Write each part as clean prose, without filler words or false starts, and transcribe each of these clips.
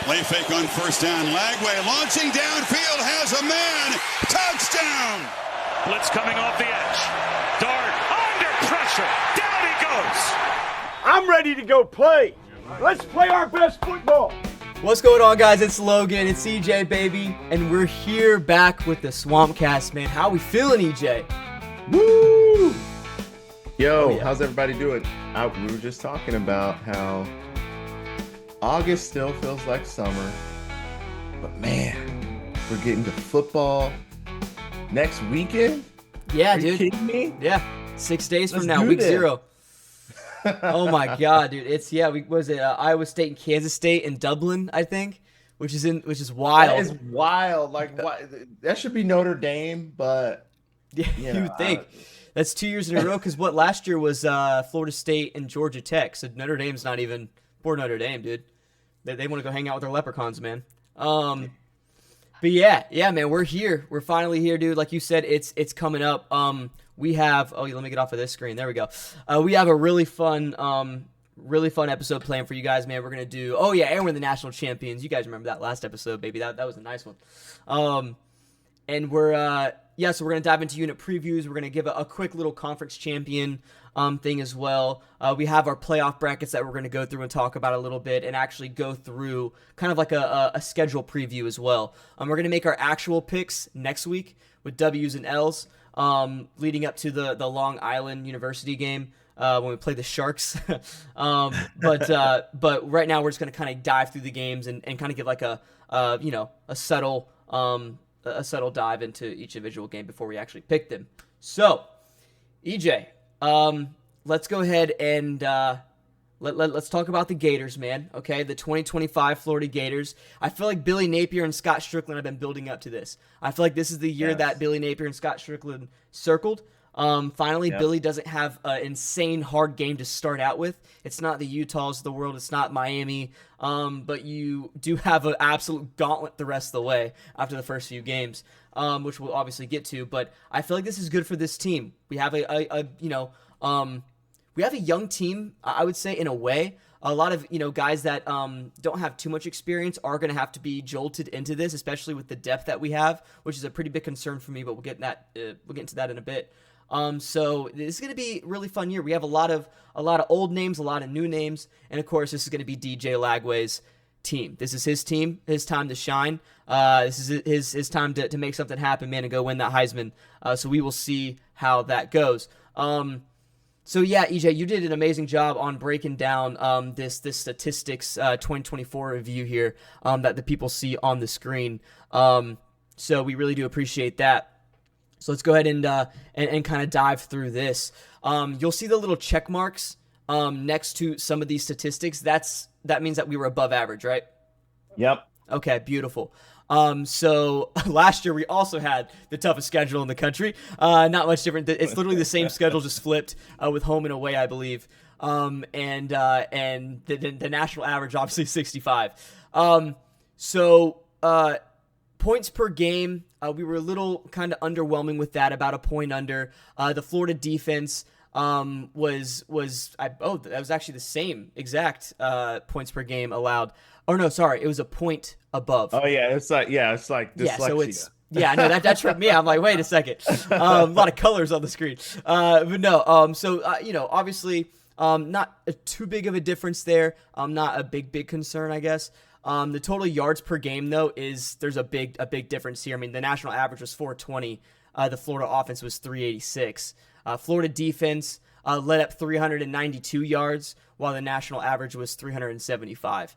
Play fake on first down. Lagway launching downfield, has a man. Touchdown! Blitz coming off the edge. Dart under pressure. Down he goes. I'm ready to go play. Let's play our best football. What's going on, guys? It's Logan, it's EJ, baby, and we're here back with the SwampCast, man. How we feeling, EJ? Woo! Yo, Oh, yeah. How's everybody doing? We were just talking about how August still feels like summer, but man, we're getting to football next weekend? Yeah, Are you dude. kidding me? Yeah, 6 days from Let's now, do week this. 0. Oh my God, dude! It's Iowa State and Kansas State and Dublin, I think, which is wild. That is wild. Like, what? That should be Notre Dame, but Yeah, you you know, would think. That's 2 years in a row, because what last year was Florida State and Georgia Tech, so Notre Dame's not even poor Notre Dame, dude. They want to go hang out with their leprechauns, man. But yeah, man, we're here. We're finally here, dude. Like you said, it's coming up. We have let me get off of this screen. There we go. We have a really fun episode planned for you guys, man. We're gonna do and we're the national champions. You guys remember that last episode, baby? That was a nice one. And we're so we're gonna dive into unit previews. We're gonna give a quick little conference champion thing as well. We have our playoff brackets that we're gonna go through and talk about a little bit, and actually go through kind of like a schedule preview as well. We're gonna make our actual picks next week with W's and L's, leading up to the Long Island University game. When we play the Sharks. But right now we're just going to kind of dive through the games and kind of give like a subtle dive into each individual game before we actually pick them. So, EJ, let's go ahead and let's talk about the Gators, man. Okay, the 2025 Florida Gators. I feel like Billy Napier and Scott Strickland have been building up to this. I feel like this is the year that Billy Napier and Scott Strickland circled. Finally, Billy doesn't have an insane hard game to start out with. It's not the Utahs of the world. It's not Miami. But you do have an absolute gauntlet the rest of the way after the first few games, which we'll obviously get to. But I feel like this is good for this team. We have we have a young team, I would say, in a way. A lot of guys that don't have too much experience are going to have to be jolted into this, especially with the depth that we have, which is a pretty big concern for me. But we'll get into that in a bit. So this is going to be a really fun year. We have a lot of old names, a lot of new names, and of course this is going to be DJ Lagway's team. This is his team, his time to shine. This is his time to make something happen, man, and go win that Heisman. So we will see how that goes. So yeah, EJ, you did an amazing job on breaking down this statistics 2024 review here that the people see on the screen. So we really do appreciate that. So let's go ahead and kind of dive through this. You'll see the little check marks next to some of these statistics. That means that we were above average, right? Yep. Okay, beautiful. So last year we also had the toughest schedule in the country. Not much different. It's literally the same schedule, just flipped with home and away, I believe. And the national average, obviously 65. Points per game, we were a little kind of underwhelming with that, about a point under. The Florida defense that was actually the same exact points per game allowed. Or no, sorry, it was a point above. Oh yeah, it's like dyslexia. I know that tripped me. I'm like, wait a second, a lot of colors on the screen. But no, obviously, not too big of a difference there. Not a big concern, I guess. The total yards per game, though, there's a big difference here. I mean, the national average was 420. The Florida offense was 386. Florida defense led up 392 yards, while the national average was 375.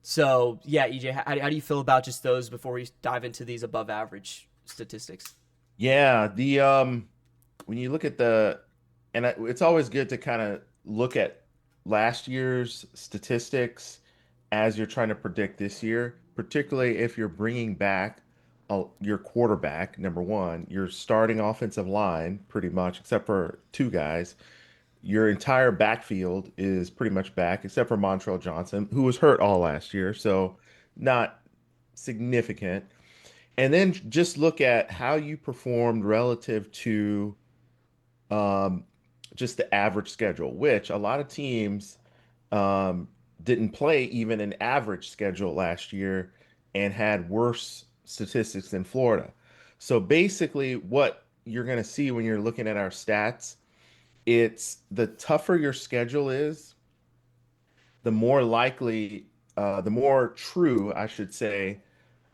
So yeah, EJ, how do you feel about just those before we dive into these above average statistics? Yeah, when you look at it's always good to kind of look at last year's statistics as you're trying to predict this year, particularly if you're bringing back your quarterback, number one, your starting offensive line, pretty much, except for two guys. Your entire backfield is pretty much back, except for Montrell Johnson, who was hurt all last year, so not significant. And then just look at how you performed relative to just the average schedule, which a lot of teams didn't play even an average schedule last year and had worse statistics than Florida. So basically, what you're going to see when you're looking at our stats, it's the tougher your schedule is, the more likely, the more true, I should say,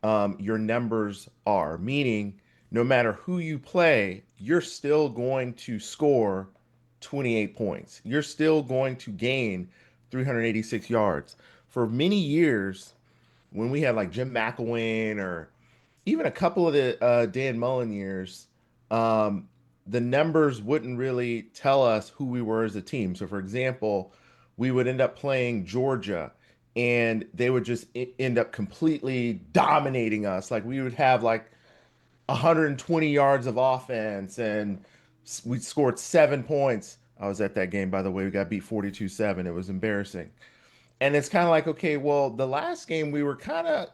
your numbers are. Meaning, no matter who you play, you're still going to score 28 points. You're still going to gain 386 yards. For many years, when we had like Jim McElwain or even a couple of the Dan Mullen years, the numbers wouldn't really tell us who we were as a team. So, for example, we would end up playing Georgia and they would just end up completely dominating us. Like we would have like 120 yards of offense and we scored 7 points. I was at that game, by the way. We got beat 42-7. It was embarrassing. And it's kind of like, okay, well, the last game we were kind of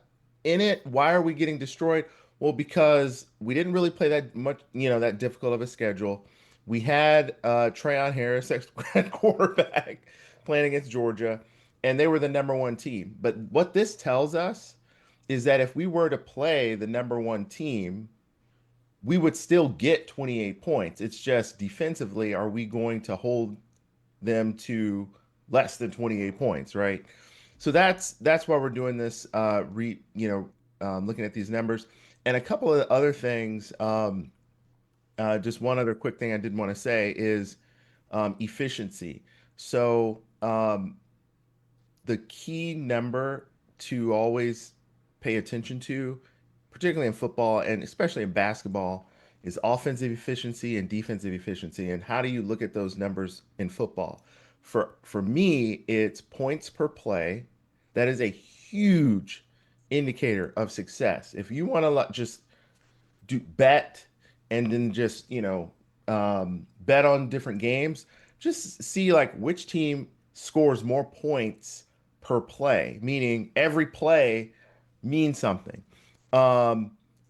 in it. Why are we getting destroyed? Well, because we didn't really play that much, that difficult of a schedule. We had Trayon Harris at quarterback playing against Georgia, and they were the number one team. But what this tells us is that if we were to play the number one team, we would still get 28 points. It's just defensively, are we going to hold them to less than 28 points, right? So that's why we're doing this. Looking at these numbers and a couple of other things. Just one other quick thing I did want to say is efficiency. So the key number to always pay attention to, particularly in football and especially in basketball, is offensive efficiency and defensive efficiency. And how do you look at those numbers in football? For me, it's points per play. That is a huge indicator of success. If you want to just bet and then just bet on different games, just see like which team scores more points per play, meaning every play means something.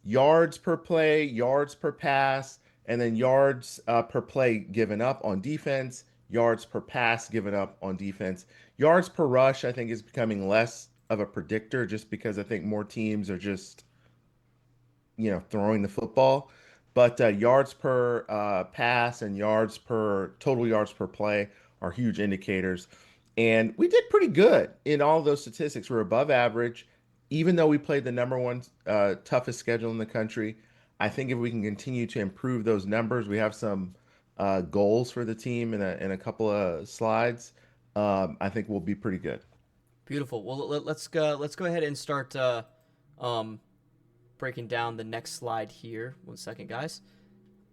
Yards per play, yards per pass, and then yards per play given up on defense, yards per pass given up on defense. Yards per rush, I think, is becoming less of a predictor just because I think more teams are just, throwing the football. But yards per pass and total yards per play are huge indicators. And we did pretty good in all those statistics. We're above average, even though we played the number one toughest schedule in the country. I think if we can continue to improve those numbers, we have some goals for the team in a couple of slides. I think we'll be pretty good. Beautiful. Well, let's go ahead and start breaking down the next slide here. 1 second, guys.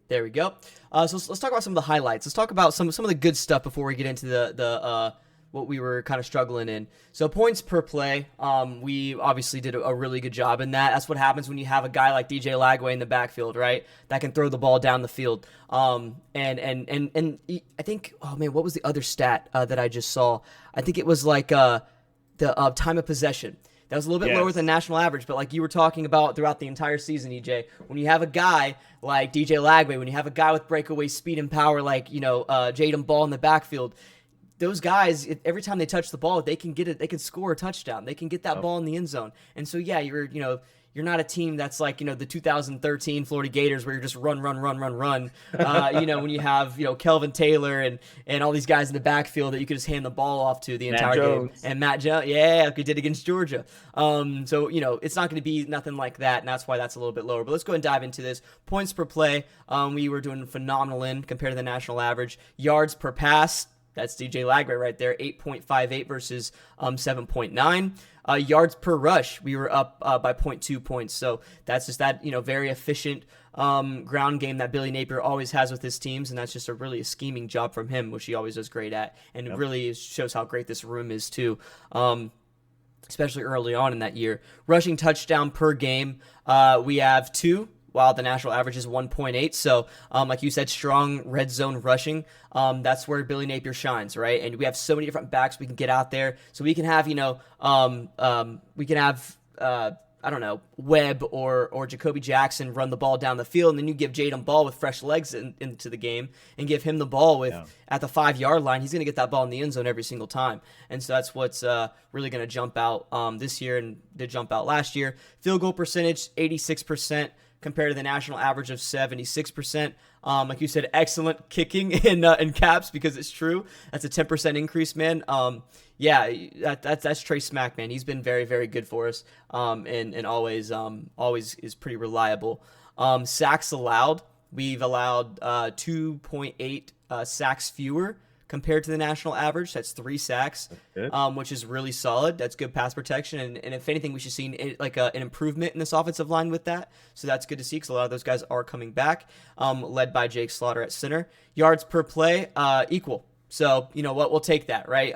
There we go. So let's talk about some of the highlights. Let's talk about some of the good stuff before we get into the what we were kind of struggling in. So points per play, we obviously did a really good job in that. That's what happens when you have a guy like DJ Lagway in the backfield, right? That can throw the ball down the field. And I think, oh man, what was the other stat that I just saw? I think it was like the time of possession. That was a little bit lower than national average, but like you were talking about throughout the entire season, EJ, when you have a guy like DJ Lagway, when you have a guy with breakaway speed and power like, Jaden Ball in the backfield, those guys, every time they touch the ball, they can they can score a touchdown. They can get that ball in the end zone. And so, yeah, you're not a team that's like, the 2013 Florida Gators where you're just run. When you have, Kelvin Taylor and all these guys in the backfield that you could just hand the ball off to the entire game. And Matt Jones, like we did against Georgia. So, it's not going to be nothing like that, and that's why that's a little bit lower. But let's go ahead and dive into this. Points per play, we were doing phenomenal compared to the national average. Yards per pass, that's DJ Lagway right there, 8.58 versus 7.9. Yards per rush, we were up by 0.2 points. So that's just that, very efficient ground game that Billy Napier always has with his teams, and that's just a scheming job from him, which he always does great at. And it really shows how great this room is too, especially early on in that year. Rushing touchdown per game, we have 2. While the national average is 1.8. So, like you said, strong red zone rushing. That's where Billy Napier shines, right? And we have so many different backs we can get out there. So we can have, I don't know, Webb or Jacoby Jackson run the ball down the field, and then you give Jaden Ball with fresh legs into the game and give him the ball at the 5-yard line. He's going to get that ball in the end zone every single time. And so that's what's really going to jump out this year and did jump out last year. Field goal percentage, 86%. Compared to the national average of 76%. Like you said, excellent kicking in caps, because it's true. That's a 10% increase, man. That's Trey Smack, man. He's been very, very good for us, and always is pretty reliable. Sacks allowed, we've allowed 2.8 sacks fewer compared to the national average. That's 3 sacks, which is really solid. That's good pass protection. And if anything, we should see an improvement in this offensive line with that. So that's good to see, because a lot of those guys are coming back, led by Jake Slaughter at center. Yards per play, equal. So, you know what? We'll take that, right?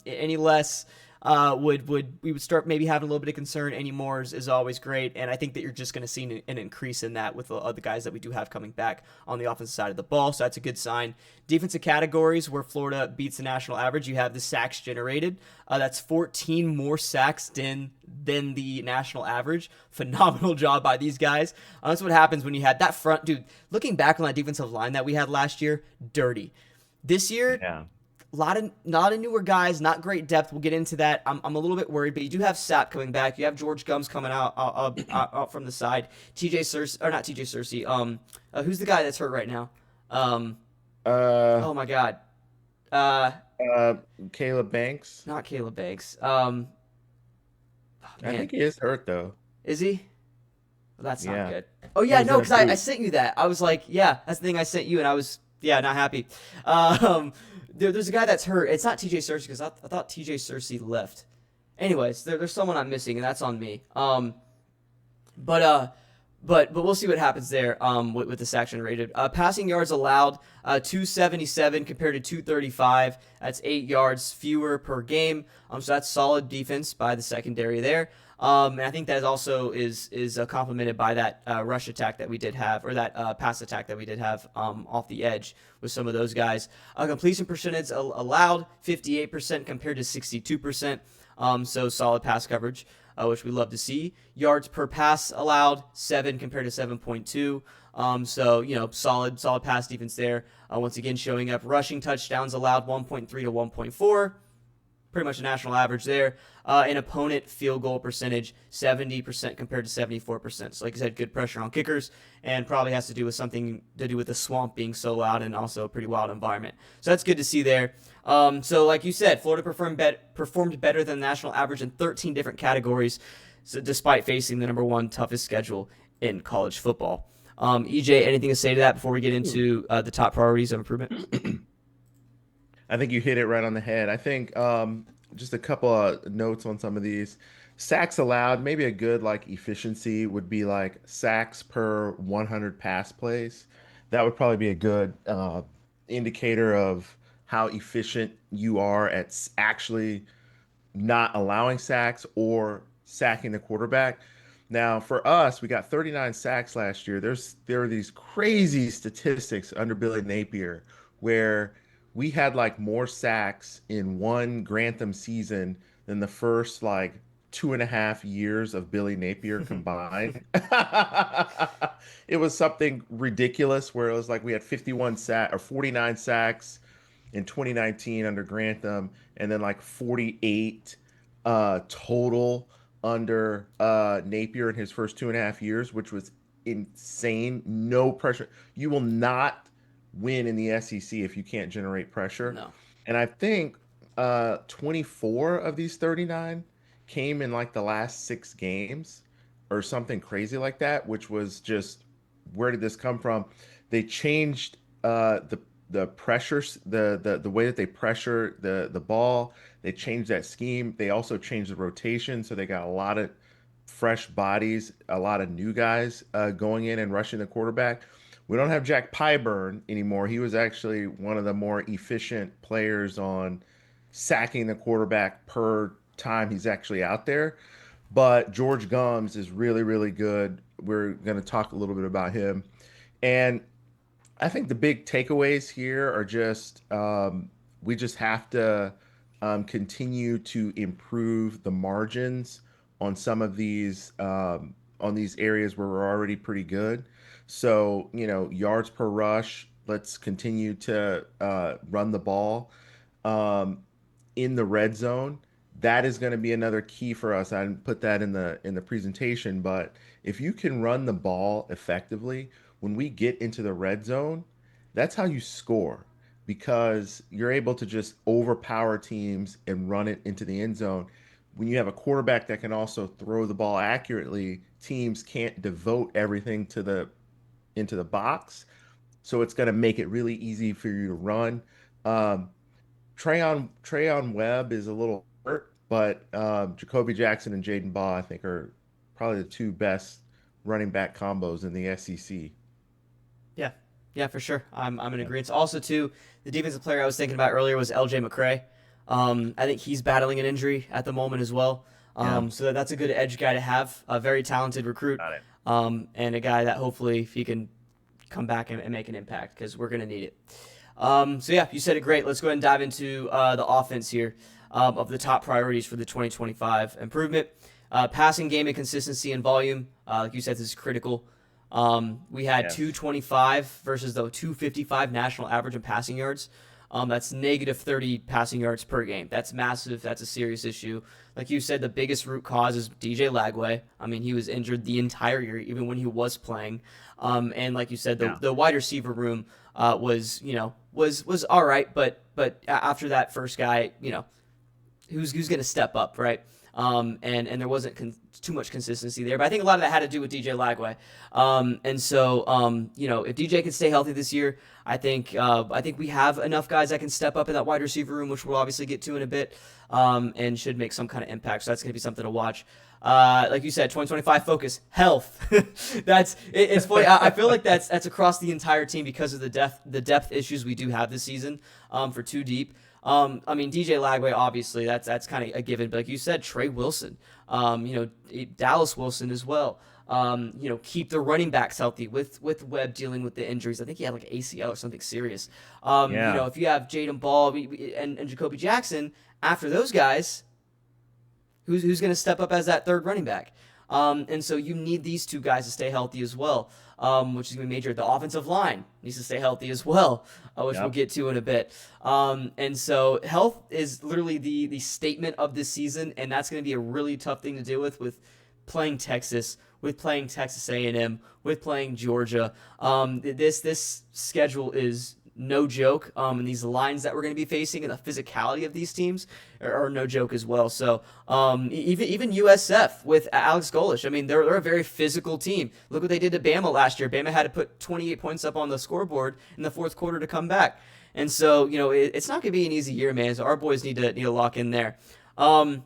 Any less we would start maybe having a little bit of concern. Any more is always great, and I think that you're just going to see an increase in that with the other guys that we do have coming back on the offensive side of the ball, so that's a good sign. Defensive categories where Florida beats the national average, you have the sacks generated. That's 14 more sacks than the national average. Phenomenal job by these guys. That's what happens when you had that front, dude. Looking back on that defensive line that we had last year, dirty. This year, a lot of newer guys, not great depth. We'll get into that. I'm a little bit worried, but you do have Sapp coming back. You have George Gums coming out from the side. TJ Searcy, or not TJ Searcy. Who's the guy that's hurt right now? Oh my God. Caleb Banks. Not Caleb Banks. I think he is hurt though. Is he? Well, that's not good. Oh yeah, no, because I sent you that. I was like, yeah, that's the thing I sent you, and I was not happy. There's a guy that's hurt. It's not TJ Searcy, because I thought TJ Searcy left. Anyways, there's someone I'm missing, and that's on me. But we'll see what happens there with the sacks generated. Passing yards allowed, 277 compared to 235. That's 8 yards fewer per game. So that's solid defense by the secondary there. And I think that also is complemented by that rush attack that we did have, or that pass attack that we did have off the edge with some of those guys. Completion percentage allowed, 58% compared to 62%. So solid pass coverage, which we love to see. Yards per pass allowed, 7 compared to 7.2. So, solid pass defense there. Once again, showing up. Rushing touchdowns allowed, 1.3 to 1.4. Pretty much a national average there. An opponent field goal percentage, 70% compared to 74%. So like I said, good pressure on kickers, and probably has to do with something to do with the swamp being so loud and also a pretty wild environment. So that's good to see there. So like you said, Florida performed better than the national average in 13 different categories, so despite facing the number 1 toughest schedule in college football. EJ, anything to say to that before we get into the top priorities of improvement? I think you hit it right on the head. I think just a couple of notes on some of these. Sacks allowed, maybe a good efficiency would be sacks per 100 pass plays. That would probably be a good indicator of how efficient you are at actually not allowing sacks or sacking the quarterback. Now, for us, we got 39 sacks last year. There are these crazy statistics under Billy Napier where we had more sacks in one Grantham season than the first 2.5 years of Billy Napier combined. It was something ridiculous where it was we had 49 sacks in 2019 under Grantham, and then 48 total under Napier in his first 2.5 years, which was insane. No pressure. You will not win in the SEC if you can't generate pressure. No. And I think 24 of these 39 came in the last 6 games or something crazy like that, which was just, where did this come from? They changed the pressures, the way that they pressure the ball. They changed that scheme. They also changed the rotation, so they got a lot of fresh bodies, a lot of new guys going in and rushing the quarterback. We don't have Jack Pyburn anymore. He was actually one of the more efficient players on sacking the quarterback per time he's actually out there. But George Gums is really, really good. We're going to talk a little bit about him. And I think the big takeaways here are just we just have to continue to improve the margins on some of these on these areas where we're already pretty good. So, yards per rush, let's continue to run the ball in the red zone. That is going to be another key for us. I didn't put that in the presentation, but if you can run the ball effectively, when we get into the red zone, that's how you score because you're able to just overpower teams and run it into the end zone. When you have a quarterback that can also throw the ball accurately, teams can't devote everything to the into the box. So it's going to make it really easy for you to run. Um, Trayon Webb is a little hurt, but Jacoby Jackson and Jaden Baugh, I think, are probably the two best running back combos in the SEC. Yeah, yeah, for sure. I'm in agreement. Also, too, the defensive player I was thinking about earlier was L.J. McCray. I think he's battling an injury at the moment as well. So that's a good edge guy to have. A very talented recruit, Got it. and a guy that hopefully if he can come back and make an impact because we're going to need it. So yeah, you said it great. Let's go ahead and dive into the offense here of the top priorities for the 2025 improvement. Passing game and consistency and volume, like you said, this is critical. We had 225 versus the 255 national average in passing yards. That's negative 30 passing yards per game. That's massive. That's a serious issue. Like you said, the biggest root cause is DJ Lagway. I mean, he was injured the entire year, even when he was playing. And like you said, the wide receiver room was all right, but after that first guy, who's going to step up, right? And there wasn't too much consistency there. But I think a lot of that had to do with DJ Lagway. And so, if DJ can stay healthy this year, I think we have enough guys that can step up in that wide receiver room, which we'll obviously get to in a bit, and should make some kind of impact. So that's going to be something to watch. Like you said, 2025 focus, health. It's funny. I feel like that's across the entire team because of the depth issues we do have this season for too deep. I mean, DJ Lagway, obviously, that's kind of a given. But like you said, Trey Wilson, Dallas Wilson as well. Keep the running backs healthy with Webb dealing with the injuries. I think he had like ACL or something serious. If you have Jaden Ball and Jacoby Jackson, after those guys, who's going to step up as that third running back? And so you need these two guys to stay healthy as well, which is going to be major. The offensive line needs to stay healthy as well, which we'll get to in a bit. And so health is literally the statement of this season, and that's going to be a really tough thing to deal with playing Texas, with playing Texas A&M, with playing Georgia. This schedule is no joke, and these lines that we're going to be facing and the physicality of these teams are no joke as well. So even USF with Alex Golish, I mean, they're a very physical team. Look what they did to Bama last year. Bama had to put 28 points up on the scoreboard in the fourth quarter to come back. And so, it's not going to be an easy year, man. So our boys need to lock in there. The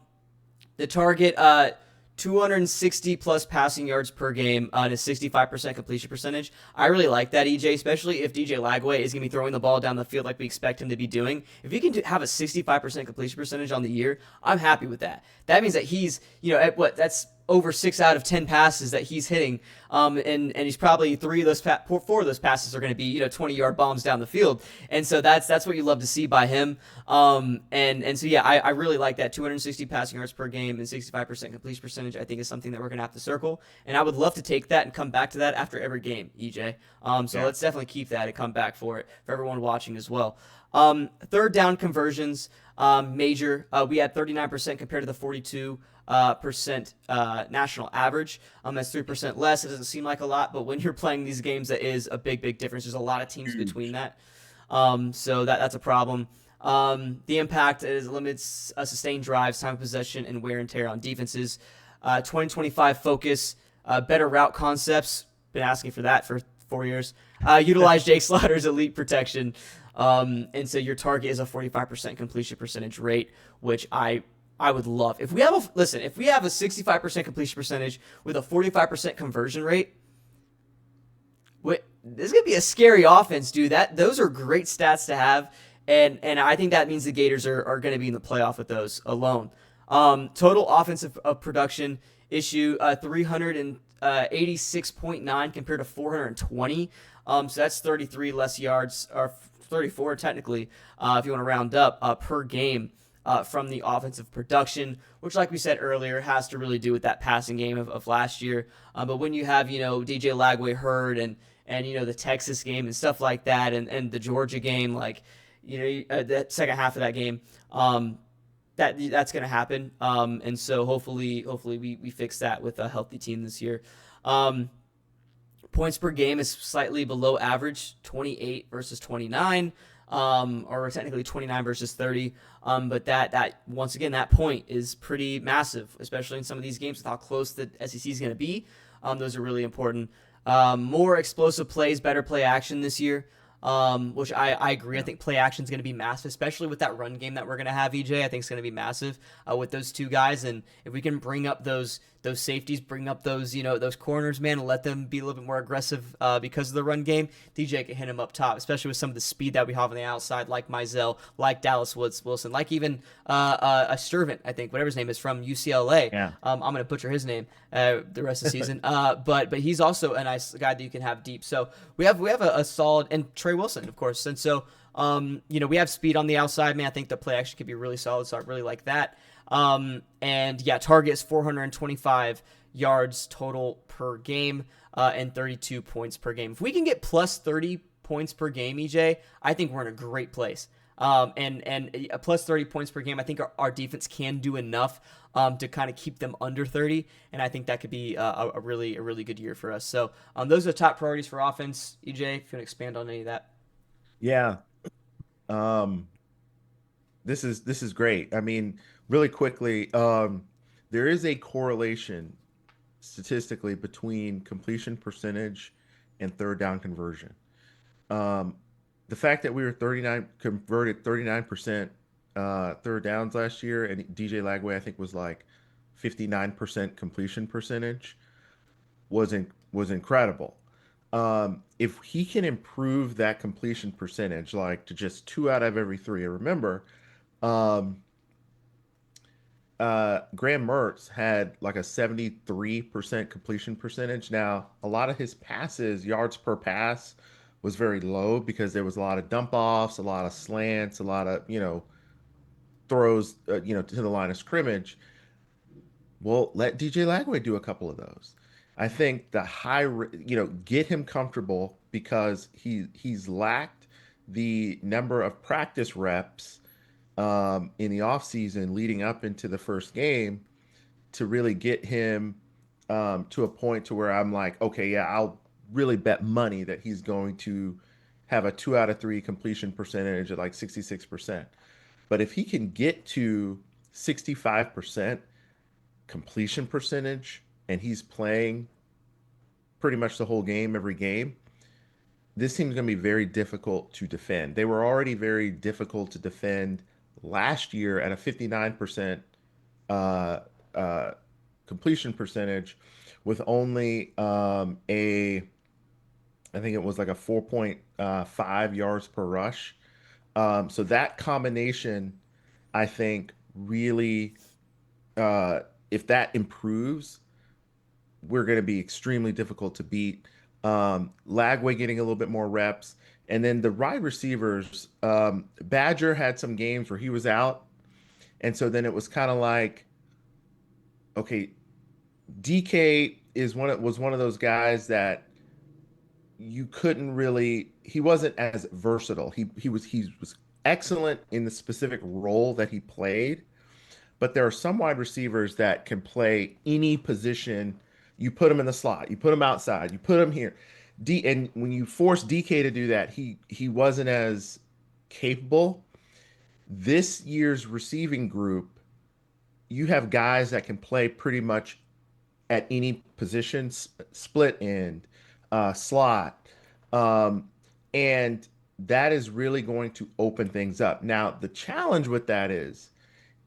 target, 260 plus passing yards per game and a 65% completion percentage. I really like that, EJ, especially if DJ Lagway is going to be throwing the ball down the field like we expect him to be doing. If he can have a 65% completion percentage on the year, I'm happy with that. That means that he's, that's over 6 out of 10 passes that he's hitting. And he's probably 4 of those passes are going to be, 20-yard bombs down the field. And so that's what you love to see by him. And so, yeah, I really like that 260 passing yards per game and 65% completion percentage. I think is something that we're going to have to circle. And I would love to take that and come back to that after every game, EJ. Let's definitely keep that and come back for it for everyone watching as well. Third down conversions, major. We had 39% compared to the 42% national average. That's 3% less. It doesn't seem like a lot, but when you're playing these games, that is a big difference. There's a lot of teams between that. So that's a problem. The impact limits sustained drives, time of possession, and wear and tear on defenses. 2025 focus, better route concepts. Been asking for that for 4 years. Utilize Jake Slaughter's elite protection. And so your target is a 45% completion percentage rate, which I would love. If we have a 65% completion percentage with a 45% conversion rate, this is gonna be a scary offense, dude. Those are great stats to have, and I think that means the Gators are going to be in the playoff with those alone. Total offensive production issue 386.9 compared to 420. So that's 33 less yards, or 34 technically, if you want to round up per game. from the offensive production, which, like we said earlier, has to really do with that passing game of last year. But when you have, DJ Lagway hurt and the Texas game and stuff like that, and the Georgia game, like, the second half of that game, that's going to happen. And so hopefully we fix that with a healthy team this year. Points per game is slightly below average, 28 versus 29, or technically 29 versus 30. But that once again, that point is pretty massive, especially in some of these games with how close the SEC is going to be. Those are really important. More explosive plays, better play action this year. Which I agree. I think play action is going to be massive, especially with that run game that we're going to have, EJ. I think it's going to be massive with those two guys. And if we can bring up those safeties, bring up those corners, man, and let them be a little bit more aggressive because of the run game, DJ can hit him up top, especially with some of the speed that we have on the outside, like Mizell, like Dallas Wilson, like even a Servant, I think, whatever his name is, from UCLA. Yeah. I'm going to butcher his name the rest of the season. But he's also a nice guy that you can have deep. So we have a solid, and Trey Wilson, of course. And so, we have speed on the outside, man. I think the play action could be really solid, so I really like that. And yeah, target is 425 yards total per game, and 32 points per game. If we can get plus 30 points per game, EJ, I think we're in a great place. And a plus 30 points per game, I think our defense can do enough to kind of keep them under 30, and I think that could be a really good year for us. So those are the top priorities for offense. EJ, if you want to expand on any of that. Yeah. This is great. I mean, really quickly, there is a correlation statistically between completion percentage and third down conversion. The fact that we were converted 39% third downs last year, and DJ Lagway I think was like 59% completion percentage, was incredible. If he can improve that completion percentage, like to just 2 out of every 3, and remember, Graham Mertz had like a 73% completion percentage. Now, a lot of his passes, yards per pass, was very low because there was a lot of dump offs, a lot of slants, a lot of, throws, to the line of scrimmage. Well, let DJ Lagway do a couple of those. I think the get him comfortable, because he's lacked the number of practice reps in the offseason leading up into the first game to really get him to a point to where I'm like, okay, yeah, I'll really bet money that he's going to have a 2 out of 3 completion percentage at like 66%. But if he can get to 65% completion percentage and he's playing pretty much the whole game, every game, this team's going to be very difficult to defend. They were already very difficult to defend last year at a 59% completion percentage with only I think it was like a 4.5 yards per rush. So that combination, I think, really, if that improves, we're going to be extremely difficult to beat. Lagway getting a little bit more reps. And then the wide receivers, Badger had some games where he was out. And so then it was kind of like, okay, DK was one of those guys that you couldn't really, he wasn't as versatile. He was excellent in the specific role that he played, but there are some wide receivers that can play any position. You put him in the slot, you put him outside, you put him here. And when you force DK to do that, he wasn't as capable. This year's receiving group, you have guys that can play pretty much at any position, split end, slot. And that is really going to open things up. Now, the challenge with that is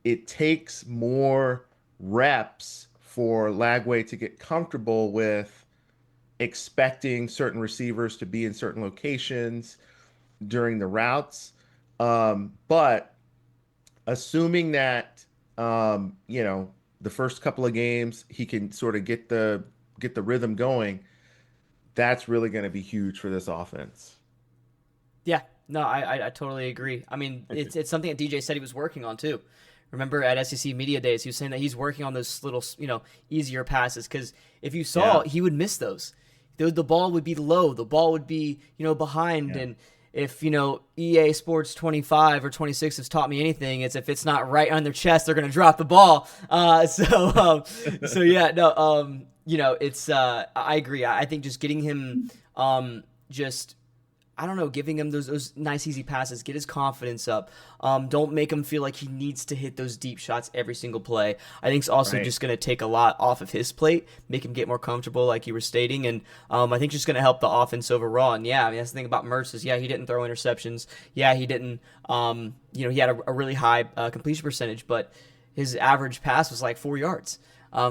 it takes more reps for Lagway to get comfortable with expecting certain receivers to be in certain locations during the routes. But assuming that, the first couple of games, he can sort of get the rhythm going, that's really going to be huge for this offense. Yeah, No, I totally agree. I mean, it's something that DJ said he was working on too. Remember at SEC Media Days, he was saying that he's working on those little, easier passes, because if you saw, he would miss those. The ball would be low. The ball would be, behind. And if, EA Sports 25 or 26 has taught me anything, it's if it's not right on their chest, they're going to drop the ball. It's, I agree. I think just getting him, giving him those nice, easy passes, get his confidence up. Don't make him feel like he needs to hit those deep shots every single play. I think it's also just going to take a lot off of his plate, make him get more comfortable, like you were stating, and I think just going to help the offense overall. And that's the thing about Mertz is, he didn't throw interceptions. He didn't, he had a really high completion percentage, but his average pass was like 4 yards.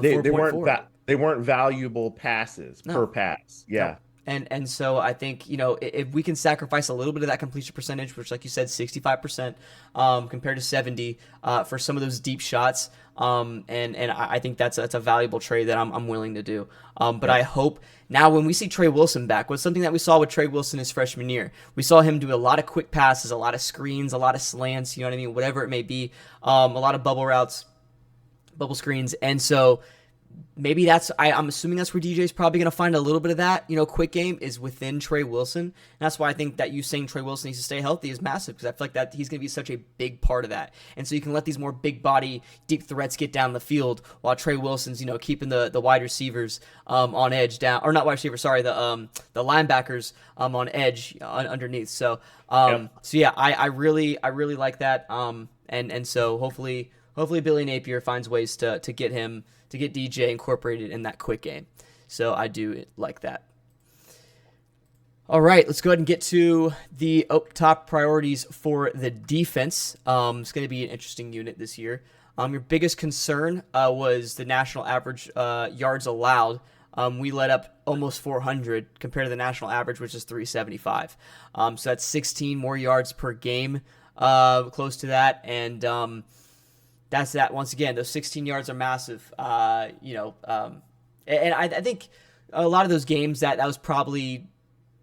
They weren't valuable passes per pass. Yeah. No. And so I think, if we can sacrifice a little bit of that completion percentage, which, like you said, 65% compared to 70 for some of those deep shots, and I think that's a valuable trade that I'm willing to do. But I hope now when we see Trey Wilson back, was something that we saw with Trey Wilson his freshman year. We saw him do a lot of quick passes, a lot of screens, a lot of slants, whatever it may be, a lot of bubble routes, bubble screens, and so maybe I'm assuming that's where DJ's probably going to find a little bit of that, quick game is within Trey Wilson. And that's why I think that you saying Trey Wilson needs to stay healthy is massive, because I feel like that he's going to be such a big part of that. And so you can let these more big body, deep threats get down the field while Trey Wilson's, keeping the wide receivers on edge down, or not wide receivers, sorry, the linebackers on edge underneath. So, I really like that. And so hopefully Billy Napier finds ways to get DJ incorporated in that quick game. So I do like that. All right, let's go ahead and get to the top priorities for the defense. It's going to be an interesting unit this year. Your biggest concern was the national average yards allowed. We let up almost 400 compared to the national average, which is 375. So that's 16 more yards per game, close to that. And that's that. Once again, those 16 yards are massive. And I think a lot of those games that was probably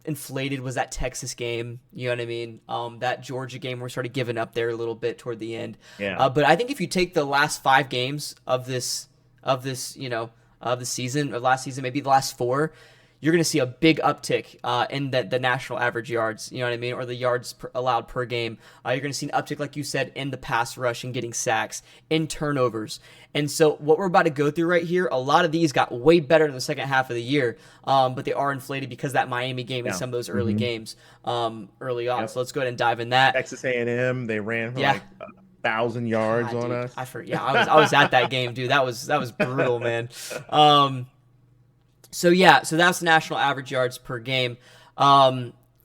inflated was that Texas game. You know what I mean? That Georgia game, we started giving up there a little bit toward the end. Yeah. But I think if you take the last 5 games of the season, or last season, maybe the last 4, you're going to see a big uptick in the national average yards, you know what I mean, or the yards allowed per game. You're going to see an uptick, like you said, in the pass rush and getting sacks, in turnovers. And so what we're about to go through right here, a lot of these got way better in the second half of the year, but they are inflated because of that Miami game and some of those early games early on. So let's go ahead and dive in that. Texas A&M, they ran for 1,000 yards on us. I was at that game, dude. That was brutal, man. So that's the national average yards per game.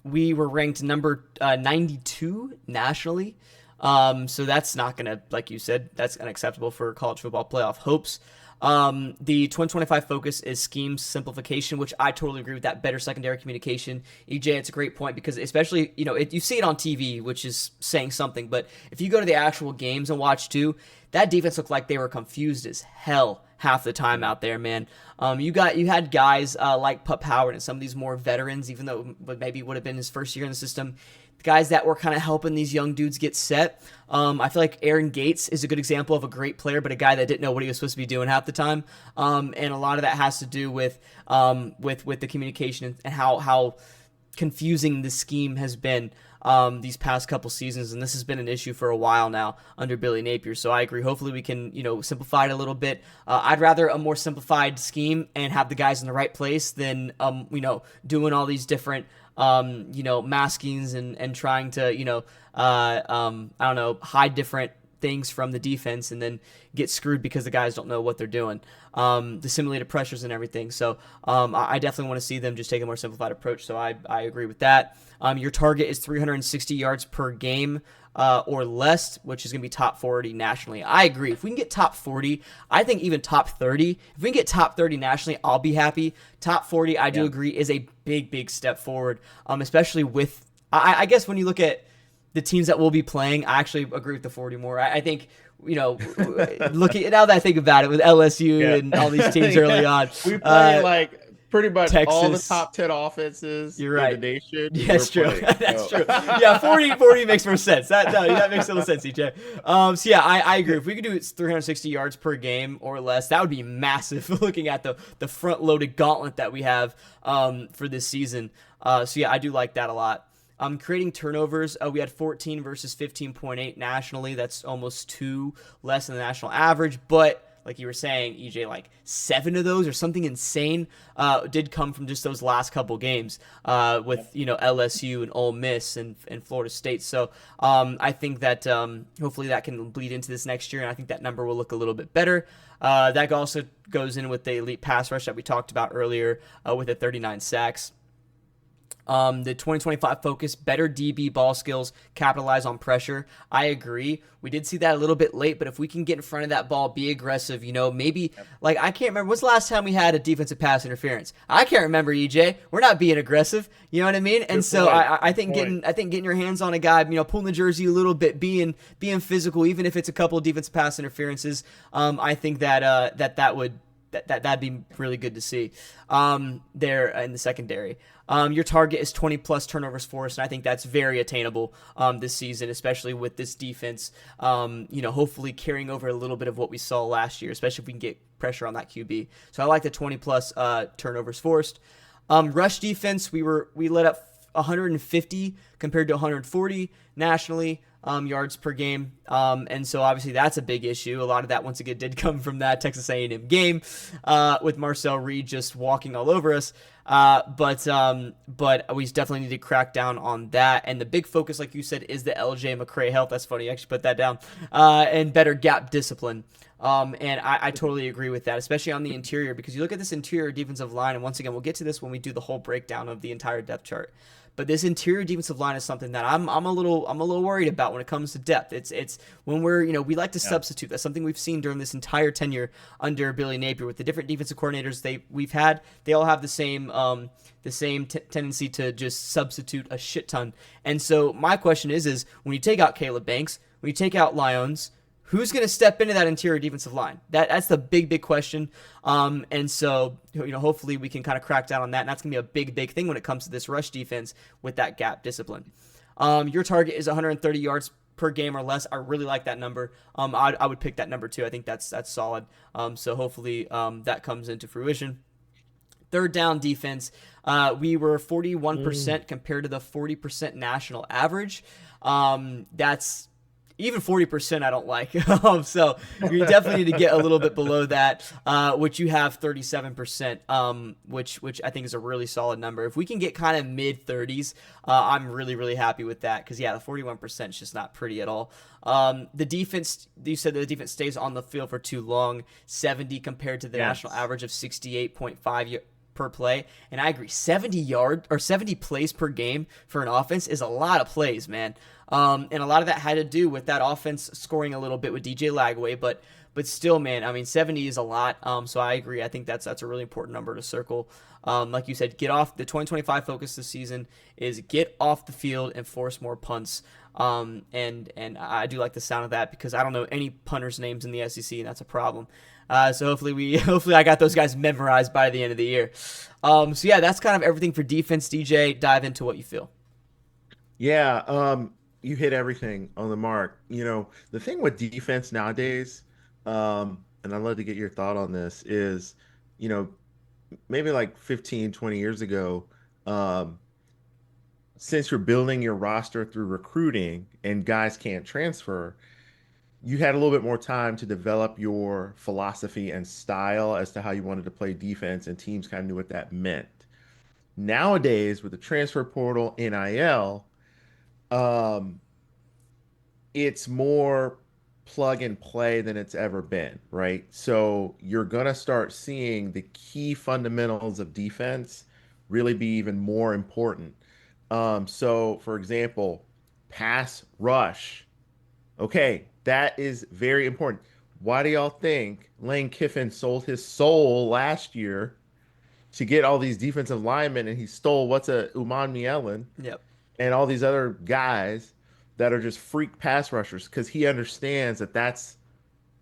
We were ranked number 92 nationally. So that's not going to, like you said, that's unacceptable for college football playoff hopes. The 2025 focus is scheme simplification, which I totally agree with that. Better secondary communication. EJ, it's a great point because especially, you see it on TV, which is saying something, but if you go to the actual games and watch too, that defense looked like they were confused as hell half the time out there, man. You had guys like Pup Howard and some of these more veterans, even though maybe would have been his first year in the system, guys that were kind of helping these young dudes get set. I feel like Aaron Gates is a good example of a great player, but a guy that didn't know what he was supposed to be doing half the time. And a lot of that has to do with the communication and how confusing the scheme has been these past couple seasons, and this has been an issue for a while now under Billy Napier. So I agree. Hopefully we can, simplify it a little bit. I'd rather a more simplified scheme and have the guys in the right place than, doing all these different, maskings and trying to, hide different things from the defense and then get screwed because the guys don't know what they're doing. The simulated pressures and everything. So I definitely want to see them just take a more simplified approach. So I agree with that. Your target is 360 yards per game or less, which is going to be top 40 nationally. I agree. If we can get top 40, I think even top 30. If we can get top 30 nationally, I'll be happy. Top 40, I do agree, is a big, big step forward, especially with, I guess when you look at the teams that will be playing, I actually agree with the 40 more. I think, looking now that I think about it with LSU and all these teams early on. We play pretty much all the Texas. top 10 offenses You're in right. the nation. Yeah, that's true. Playing, That's so. true. Yeah, 40 makes more sense. That makes a little sense, EJ. So yeah, I agree. If we could do 360 yards per game or less, that would be massive. Looking at the front loaded gauntlet that we have for this season. So yeah, I do like that a lot. Creating turnovers, we had 14 versus 15.8 nationally. That's almost 2 less than the national average. But like you were saying, EJ, like 7 of those or something insane did come from just those last couple games with LSU and Ole Miss and Florida State. So I think that hopefully that can bleed into this next year, and I think that number will look a little bit better. That also goes in with the elite pass rush that we talked about earlier with the 39 sacks. The 2025 focus, better DB ball skills, capitalize on pressure. I agree. We did see that a little bit late, but if we can get in front of that ball, be aggressive, maybe like I can't remember what's the last time we had a defensive pass interference. I can't remember, EJ. We're not being aggressive. You know what I mean? And so I think getting your hands on a guy, pulling the jersey a little bit, being physical, even if it's a couple of defensive pass interferences. I think that'd be really good to see there in the secondary. Your target is 20 plus turnovers forced, and I think that's very attainable this season, especially with this defense. Hopefully carrying over a little bit of what we saw last year, especially if we can get pressure on that QB. So I like the 20 plus turnovers forced. Rush defense, we let up 150 compared to 140 nationally. Yards per game, and so obviously that's a big issue. A lot of that, once again, did come from that Texas A&M game with Marcel Reed just walking all over us. But we definitely need to crack down on that. And the big focus, like you said, is the LJ McCray health. That's funny. I actually put that down. And better gap discipline. And I totally agree with that, especially on the interior, because you look at this interior defensive line, and once again, we'll get to this when we do the whole breakdown of the entire depth chart. But this interior defensive line is something that I'm a little worried about when it comes to depth. It's when we like to substitute. That's something we've seen during this entire tenure under Billy Napier with the different defensive coordinators we've had. They all have the same tendency to just substitute a shit ton. And so my question is when you take out Caleb Banks, when you take out Lyons, who's going to step into that interior defensive line? That's the big question. And so, hopefully we can kind of crack down on that. And that's going to be a big thing when it comes to this rush defense with that gap discipline. Your target is 130 yards per game or less. I really like that number. I would pick that number too. I think that's solid. So hopefully that comes into fruition. Third down defense, we were 41% compared to the 40% national average. That's even 40% I don't like. So you definitely need to get a little bit below that, which you have 37%, which I think is a really solid number. If we can get kind of mid-30s, I'm really, really happy with that because, the 41% is just not pretty at all. The defense, you said the defense stays on the field for too long, 70 compared to the national average of 68.5 per play. And I agree, 70 plays per game for an offense is a lot of plays, man. And a lot of that had to do with that offense scoring a little bit with DJ Lagway, but still, man, 70 is a lot. So I agree. I think that's a really important number to circle. Like you said, get off. The 2025 focus this season is get off the field and force more punts. And I do like the sound of that because I don't know any punters' names in the SEC, and that's a problem. So hopefully I got those guys memorized by the end of the year. So yeah, that's kind of everything for defense. DJ, dive into what you feel. Yeah, you hit everything on the mark. The thing with defense nowadays, and I'd love to get your thought on this, is, maybe like 15, 20 years ago, since you're building your roster through recruiting and guys can't transfer, you had a little bit more time to develop your philosophy and style as to how you wanted to play defense, and teams kind of knew what that meant. Nowadays, with the transfer portal, NIL, it's more plug and play than it's ever been, right? So you're going to start seeing the key fundamentals of defense really be even more important. So, for example, pass rush. Okay, that is very important. Why do y'all think Lane Kiffin sold his soul last year to get all these defensive linemen, and he stole Uman Mielen and all these other guys that are just freak pass rushers? Because he understands that that's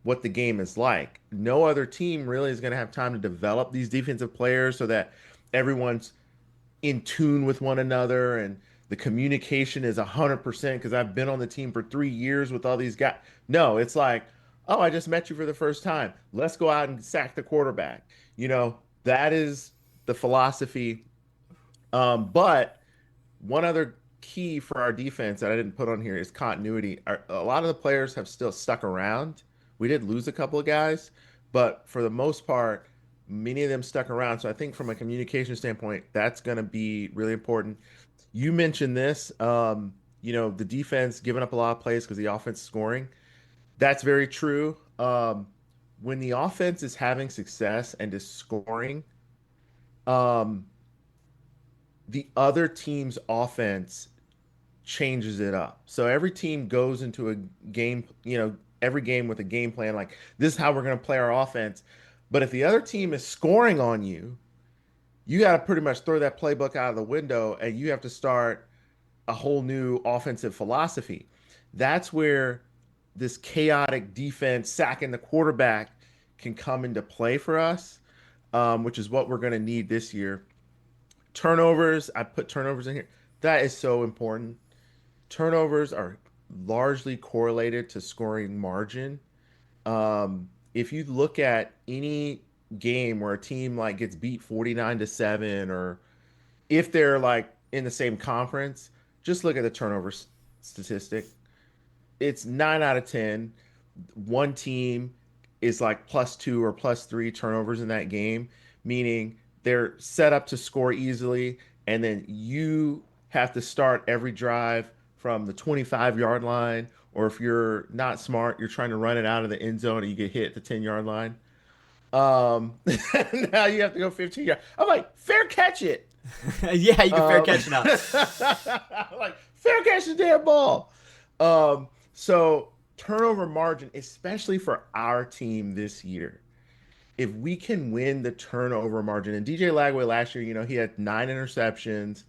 what the game is like. No other team really is going to have time to develop these defensive players so that everyone's in tune with one another and the communication is 100% because I've been on the team for 3 years with all these guys. No, it's like, oh, I just met you for the first time. Let's go out and sack the quarterback. That is the philosophy. But one other key for our defense that I didn't put on here is continuity. A lot of the players have still stuck around. We did lose a couple of guys, but for the most part, many of them stuck around. So I think from a communication standpoint, that's going to be really important. You mentioned this, the defense giving up a lot of plays because the offense is scoring. That's very true. When the offense is having success and is scoring, the other team's offense changes it up. So every team goes into a game, every game with a game plan, like this is how we're going to play our offense. But if the other team is scoring on you, you got to pretty much throw that playbook out of the window and you have to start a whole new offensive philosophy. That's where this chaotic defense sacking the quarterback can come into play for us, which is what we're going to need this year. Turnovers, I put turnovers in here. That is so important. Turnovers are largely correlated to scoring margin. If you look at any game where a team like gets beat 49-7, or if they're like in the same conference, just look at the turnover statistic. It's 9 out of 10. One team is like +2 or +3 turnovers in that game, meaning they're set up to score easily, and then you have to start every drive from the 25-yard line, or if you're not smart, you're trying to run it out of the end zone and you get hit at the 10-yard line. Now you have to go 15 yards. I'm like, fair catch it. Yeah, you can fair catch now. I'm like, fair catch the damn ball. So turnover margin, especially for our team this year, if we can win the turnover margin, and DJ Lagway last year, he had 9 interceptions.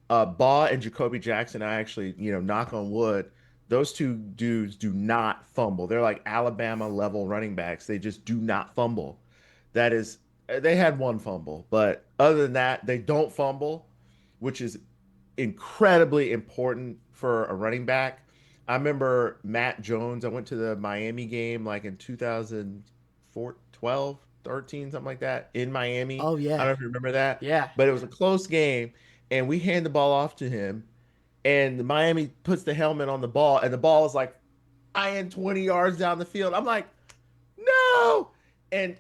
Baugh and Jacoby Jackson, I actually, knock on wood, those two dudes do not fumble. They're like Alabama level running backs. They just do not fumble. They had one fumble, but other than that, they don't fumble, which is incredibly important for a running back. I remember Matt Jones. I went to the Miami game like in 2012, 13, something like that, in Miami. Oh, yeah. I don't know if you remember that. Yeah. But it was a close game, and we hand the ball off to him, and Miami puts the helmet on the ball, and the ball is like flying 20 yards down the field. I'm like, no! And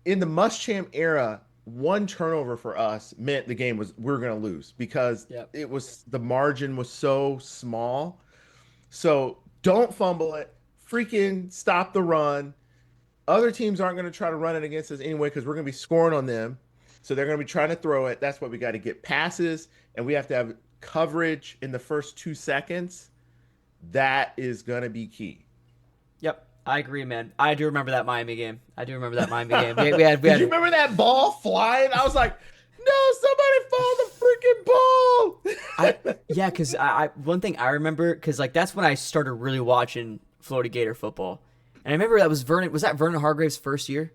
in the Muschamp era, one turnover for us meant the game we're going to lose because the margin was so small. So don't fumble it. Freaking stop the run. Other teams aren't going to try to run it against us anyway because we're going to be scoring on them. So they're going to be trying to throw it. That's why we got to get passes, and we have to have coverage in the first 2 seconds. That is going to be key. Yep, I agree, man. I do remember that Miami game. We had Did you remember that ball flying? I was like, no, somebody fall the freaking ball. Yeah, because I one thing I remember, because like that's when I started really watching Florida Gator football. And I remember that was Vernon Hargrave's first year?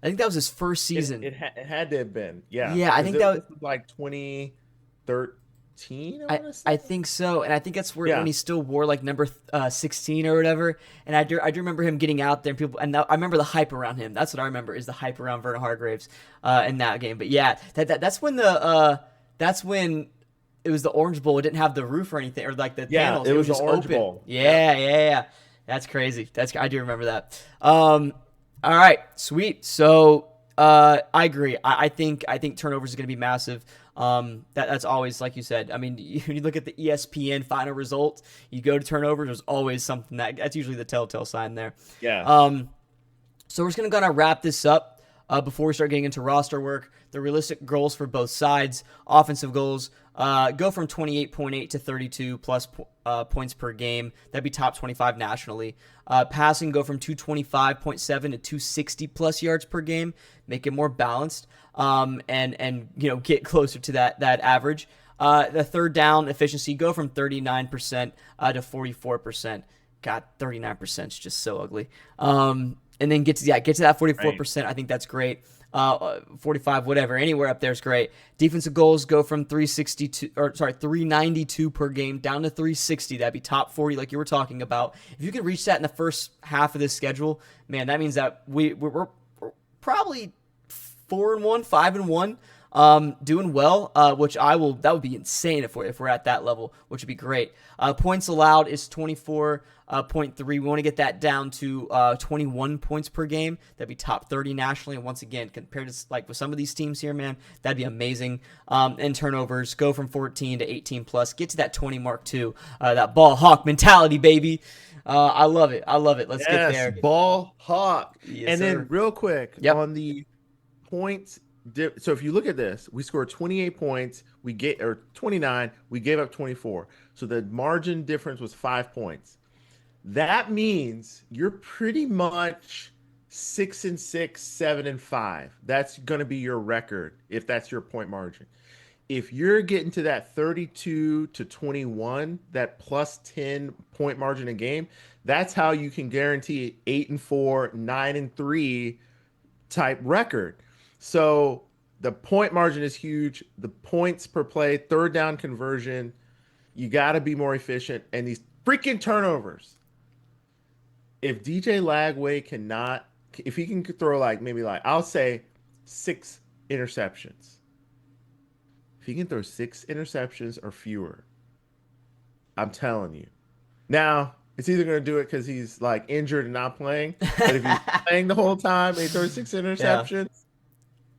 I think that was his first season. It had to have been. Yeah. Yeah, I think that was like 2013, I think so. And I think that's where when he still wore like number 16 or whatever. And I do remember him getting out there and I remember the hype around him. That's what I remember is the hype around Vernon Hargraves in that game. But yeah, that's when that's when it was the Orange Bowl. It didn't have the roof or anything or like the panels. It was just the Orange open. Bowl. Yeah. That's crazy. I do remember that. All right, sweet. So I agree. I think turnovers is going to be massive. That's always, like you said. I mean, when you look at the ESPN final result, you go to turnovers. There's always something that's usually the telltale sign there. Yeah. So we're just gonna wrap this up before we start getting into roster work. The realistic goals for both sides, offensive goals, go from 28.8 to 32 plus points per game. That'd be top 25 nationally. Passing, go from 225.7 to 260 plus yards per game. Make it more balanced, and get closer to that average. The third down efficiency, go from 39% to 44%. God, 39% is just so ugly. and then get to that 44%. Right. I think that's great. 45, whatever, anywhere up there is great. Defensive goals go from 392 per game down to 360. That'd be top 40, like you were talking about. If you can reach that in the first half of this schedule, man, that means that we're probably 4-1, 5-1. Doing well, that would be insane if we're at that level, which would be great. Points allowed is 24.3. We want to get that down to 21 points per game. That'd be top 30 nationally. And once again, compared to like with some of these teams here, man, that'd be amazing. And turnovers go from 14 to 18 plus. Get to that 20 mark too. That ball hawk mentality, baby. I love it. Let's get there. Ball hawk. Yes, and sir. then real quick on the points. So if you look at this, we scored 28 points, 29, we gave up 24. So the margin difference was 5 points. That means you're pretty much 6-6, 7-5. That's going to be your record if that's your point margin. If you're getting to that 32 to 21, that plus 10 point margin a game, that's how you can guarantee 8-4, 9-3 type record. So the point margin is huge. The points per play, third down conversion, you got to be more efficient. And these freaking turnovers. If DJ Lagway if he can throw I'll say 6 interceptions. If he can throw 6 interceptions or fewer, I'm telling you. Now, it's either going to do it because he's like injured and not playing. But if he's playing the whole time and he throws 6 interceptions,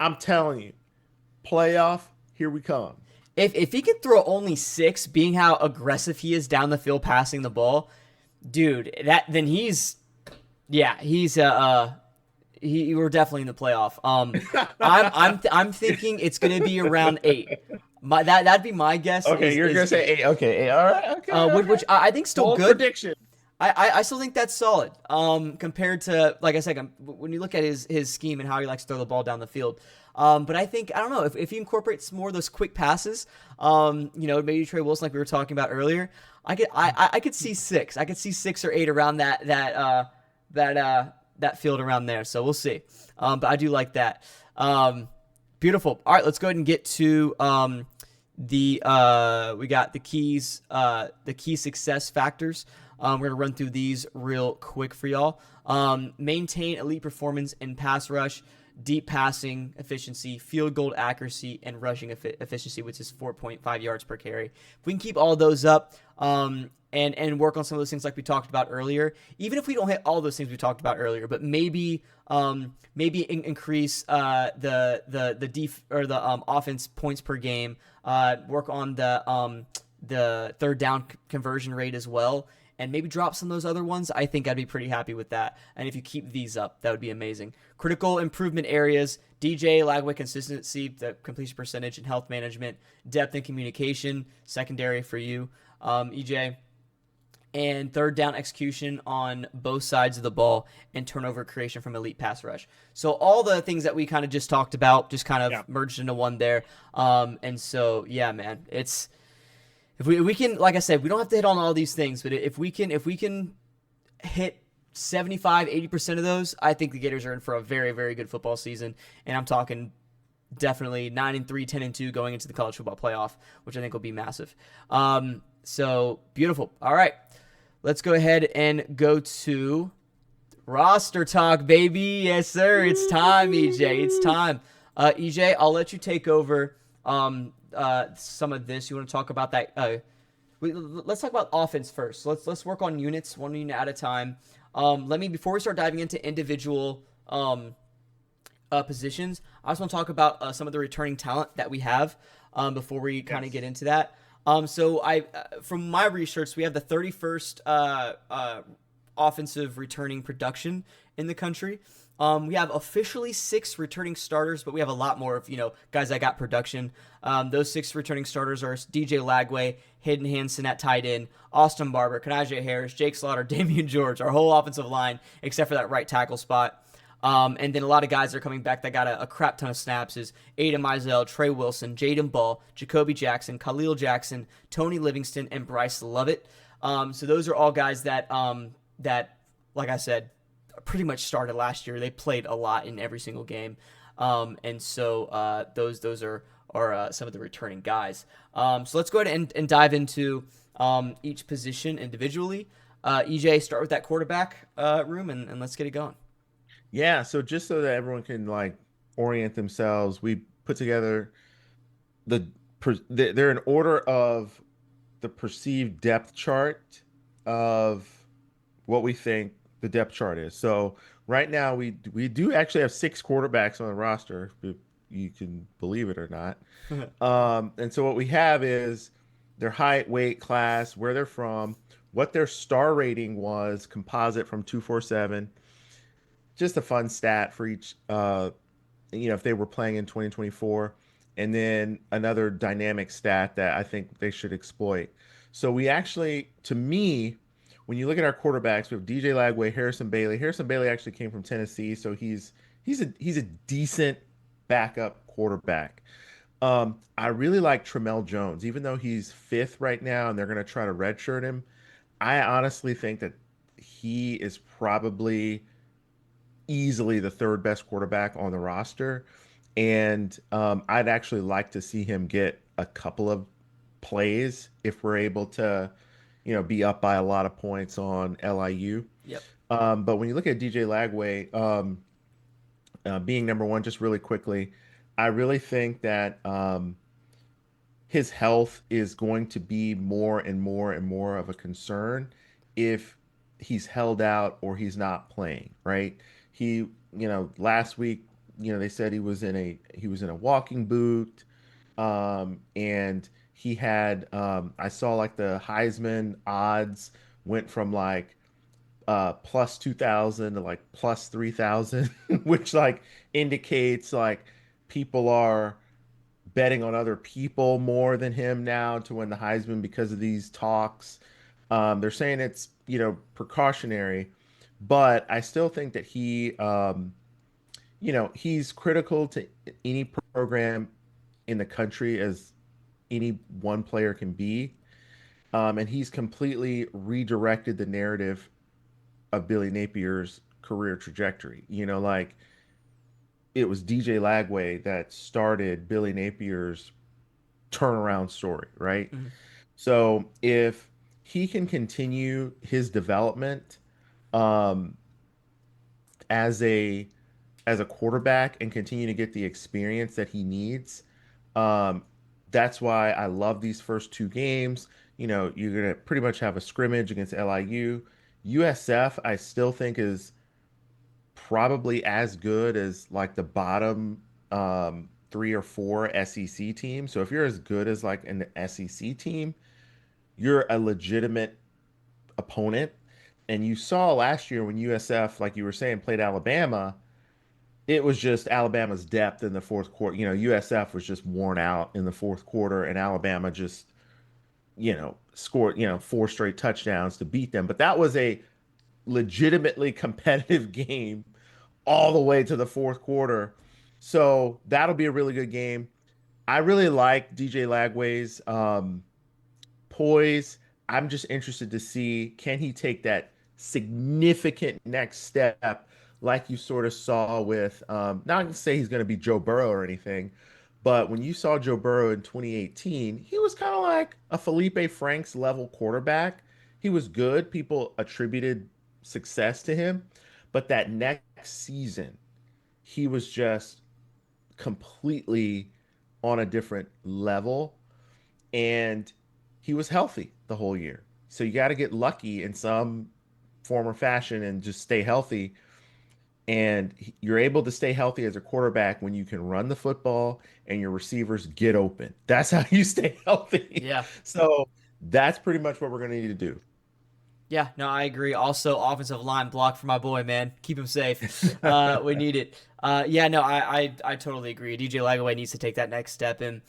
I'm telling you, playoff, here we come. If he could throw only 6, being how aggressive he is down the field passing the ball, dude, we're definitely in the playoff. I'm thinking it's gonna be around 8. That'd be my guess. Okay, you're gonna say 8. Okay, 8. All right. Okay. Which I think still bold good prediction. I still think that's solid. Compared to, like I said, when you look at his scheme and how he likes to throw the ball down the field. But I don't know, if he incorporates more of those quick passes, maybe Trey Wilson, like we were talking about earlier, I could see 6. I could see 6 or 8 around that field around there. So we'll see. But I do like that. Beautiful. All right, let's go ahead and get to we got the keys, the key success factors. We're going to run through these real quick for y'all. Maintain elite performance in pass rush, deep passing efficiency, field goal accuracy, and rushing efficiency, which is 4.5 yards per carry. If we can keep all those up and work on some of those things like we talked about earlier, even if we don't hit all those things we talked about earlier, but maybe increase the offense points per game, work on the third down conversion rate as well, and maybe drop some of those other ones, I think I'd be pretty happy with that. And if you keep these up, that would be amazing. Critical improvement areas: DJ Lagway consistency, the completion percentage, and health management, depth and communication, secondary for you, EJ, and third down execution on both sides of the ball, and turnover creation from elite pass rush. So all the things that we kind of just talked about just kind of merged into one there. And so, yeah, man, it's... If we can, like I said, we don't have to hit on all these things, but if we can hit 75, 80% of those, I think the Gators are in for a very, very good football season. And I'm talking definitely 9-3, 10-2 going into the college football playoff, which I think will be massive. So beautiful. All right, let's go ahead and go to roster talk, baby. Yes, sir. It's time, EJ. It's time. EJ, I'll let you take over. Some of this. You want to talk about that? Let's talk about offense first. Let's work on units, one unit at a time. Before we start diving into individual positions, I just want to talk about some of the returning talent that we have before we kind of get into that. So from my research, we have the 31st offensive returning production in the country. We have officially 6 returning starters, but we have a lot more of, guys that got production. Those 6 returning starters are DJ Lagway, Hayden Hansen at tight end, Austin Barber, Kanaje Harris, Jake Slaughter, Damian George, our whole offensive line, except for that right tackle spot. And then a lot of guys that are coming back that got a crap ton of snaps is Aiden Mizell, Trey Wilson, Jaden Ball, Jacoby Jackson, Khalil Jackson, Tony Livingston, and Bryce Lovett. So those are all guys that, like I said, pretty much started last year. They played a lot in every single game. And so those are some of the returning guys. So let's go ahead and dive into each position individually. EJ, start with that quarterback room, and let's get it going. Yeah, so just so that everyone can like orient themselves, we put together they're in order of the perceived depth chart of what we think the depth chart is. So right now we do actually have 6 quarterbacks on the roster, if you can believe it or not. And so what we have is their height, weight, class, where they're from, what their star rating was, composite from 247. Just a fun stat for each, if they were playing in 2024. And then another dynamic stat that I think they should exploit. So we actually, to me, when you look at our quarterbacks, we have DJ Lagway, Harrison Bailey. Harrison Bailey actually came from Tennessee, so he's a decent backup quarterback. I really like Tramel Jones, even though he's 5th right now, and they're going to try to redshirt him. I honestly think that he is probably easily the 3rd best quarterback on the roster, and I'd actually like to see him get a couple of plays if we're able to, be up by a lot of points on LIU. Yep. But when you look at DJ Lagway being number 1, just really quickly, I really think that his health is going to be more and more and more of a concern if he's held out or he's not playing, right? He, last week, they said he was in a walking boot, and he had I saw like the Heisman odds went from like plus 2,000 to like plus 3,000, which like indicates like people are betting on other people more than him now to win the Heisman because of these talks. They're saying it's, precautionary, but I still think that he's critical to any program in the country as any one player can be. And he's completely redirected the narrative of Billy Napier's career trajectory. Like it was DJ Lagway that started Billy Napier's turnaround story, right? Mm-hmm. So if he can continue his development as a quarterback and continue to get the experience that he needs, that's why I love these first 2 games. You're gonna pretty much have a scrimmage against LIU. USF, I still think is probably as good as like the bottom 3 or 4 SEC teams. So if you're as good as like an SEC team, you're a legitimate opponent. And you saw last year when USF, like you were saying, played Alabama, it was just Alabama's depth in the 4th quarter. USF was just worn out in the 4th quarter, and Alabama just, scored, 4 straight touchdowns to beat them. But that was a legitimately competitive game all the way to the 4th quarter. So that'll be a really good game. I really like DJ Lagway's poise. I'm just interested to see, can he take that significant next step like you sort of saw with, not to say he's going to be Joe Burrow or anything, but when you saw Joe Burrow in 2018, he was kind of like a Felipe Franks level quarterback. He was good. People attributed success to him. But that next season, he was just completely on a different level. And he was healthy the whole year. So you got to get lucky in some form or fashion and just stay healthy. And you're able to stay healthy as a quarterback when you can run the football and your receivers get open. That's how you stay healthy. Yeah. So that's pretty much what we're going to need to do. Yeah, no, I agree. Also, offensive line block for my boy, man. Keep him safe. We need it. Yeah, no, I totally agree. DJ Lagway needs to take that next step. And,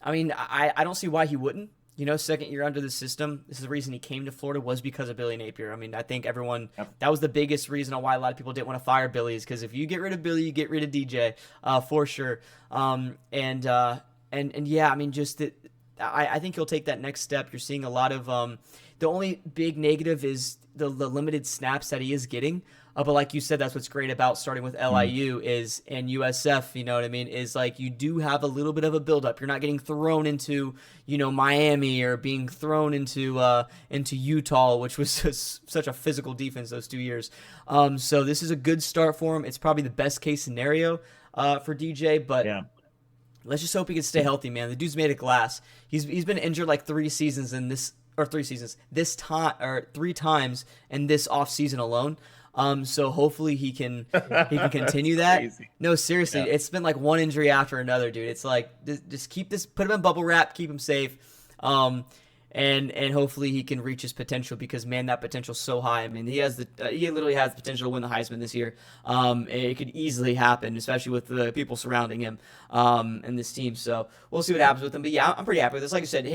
I mean, I don't see why he wouldn't. 2nd year under the system. This is the reason he came to Florida was because of Billy Napier. I mean, I think everyone, that was the biggest reason why a lot of people didn't want to fire Billy, is because if you get rid of Billy, you get rid of DJ, for sure. And yeah, I mean, just that, I think he'll take that next step. You're seeing a lot of, the only big negative is the limited snaps that he is getting. But like you said, that's what's great about starting with LIU is and USF. You know what I mean? Is like you do have a little bit of a buildup. You're not getting thrown into Miami or being thrown into Utah, which was such a physical defense those 2 years. So this is a good start for him. It's probably the best case scenario for DJ, but. Yeah. Let's just hope he can stay healthy, man. The dude's made of glass. He's been injured like 3 seasons this time or 3 times in this off season alone. So hopefully he can continue that. Crazy. No, seriously, it's been like one injury after another, dude. It's like just keep this, put him in bubble wrap, keep him safe, and hopefully he can reach his potential because man, that potential's so high. I mean, he literally has the potential to win the Heisman this year. It could easily happen, especially with the people surrounding him, and this team. So we'll see what happens with him. But yeah, I'm pretty happy with this. Like I said,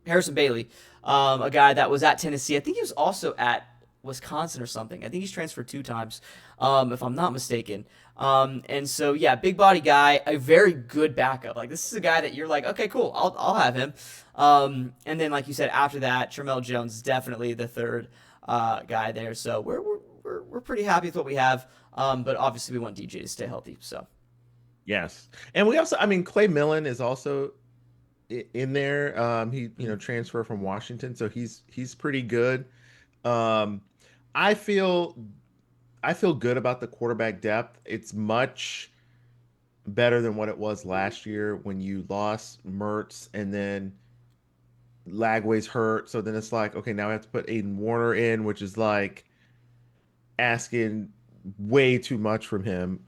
Harrison Bailey, a guy that was at Tennessee. I think he was also at Wisconsin or something. I think he's transferred 2 times, if I'm not mistaken. And so, yeah, big body guy, a very good backup. Like, this is a guy that you're like, okay, cool, I'll have him. And then, like you said, after that, Tramel Jones is definitely the third guy there. So we're pretty happy with what we have. But obviously, we want DJ to stay healthy. So, yes, and we also, I mean, Clay Millen is also in there. He transferred from Washington, so he's pretty good. I feel good about the quarterback depth. It's much better than what it was last year when you lost Mertz and then Lagway's hurt. So then it's like, okay, now I have to put Aiden Warner in, which is like asking way too much from him.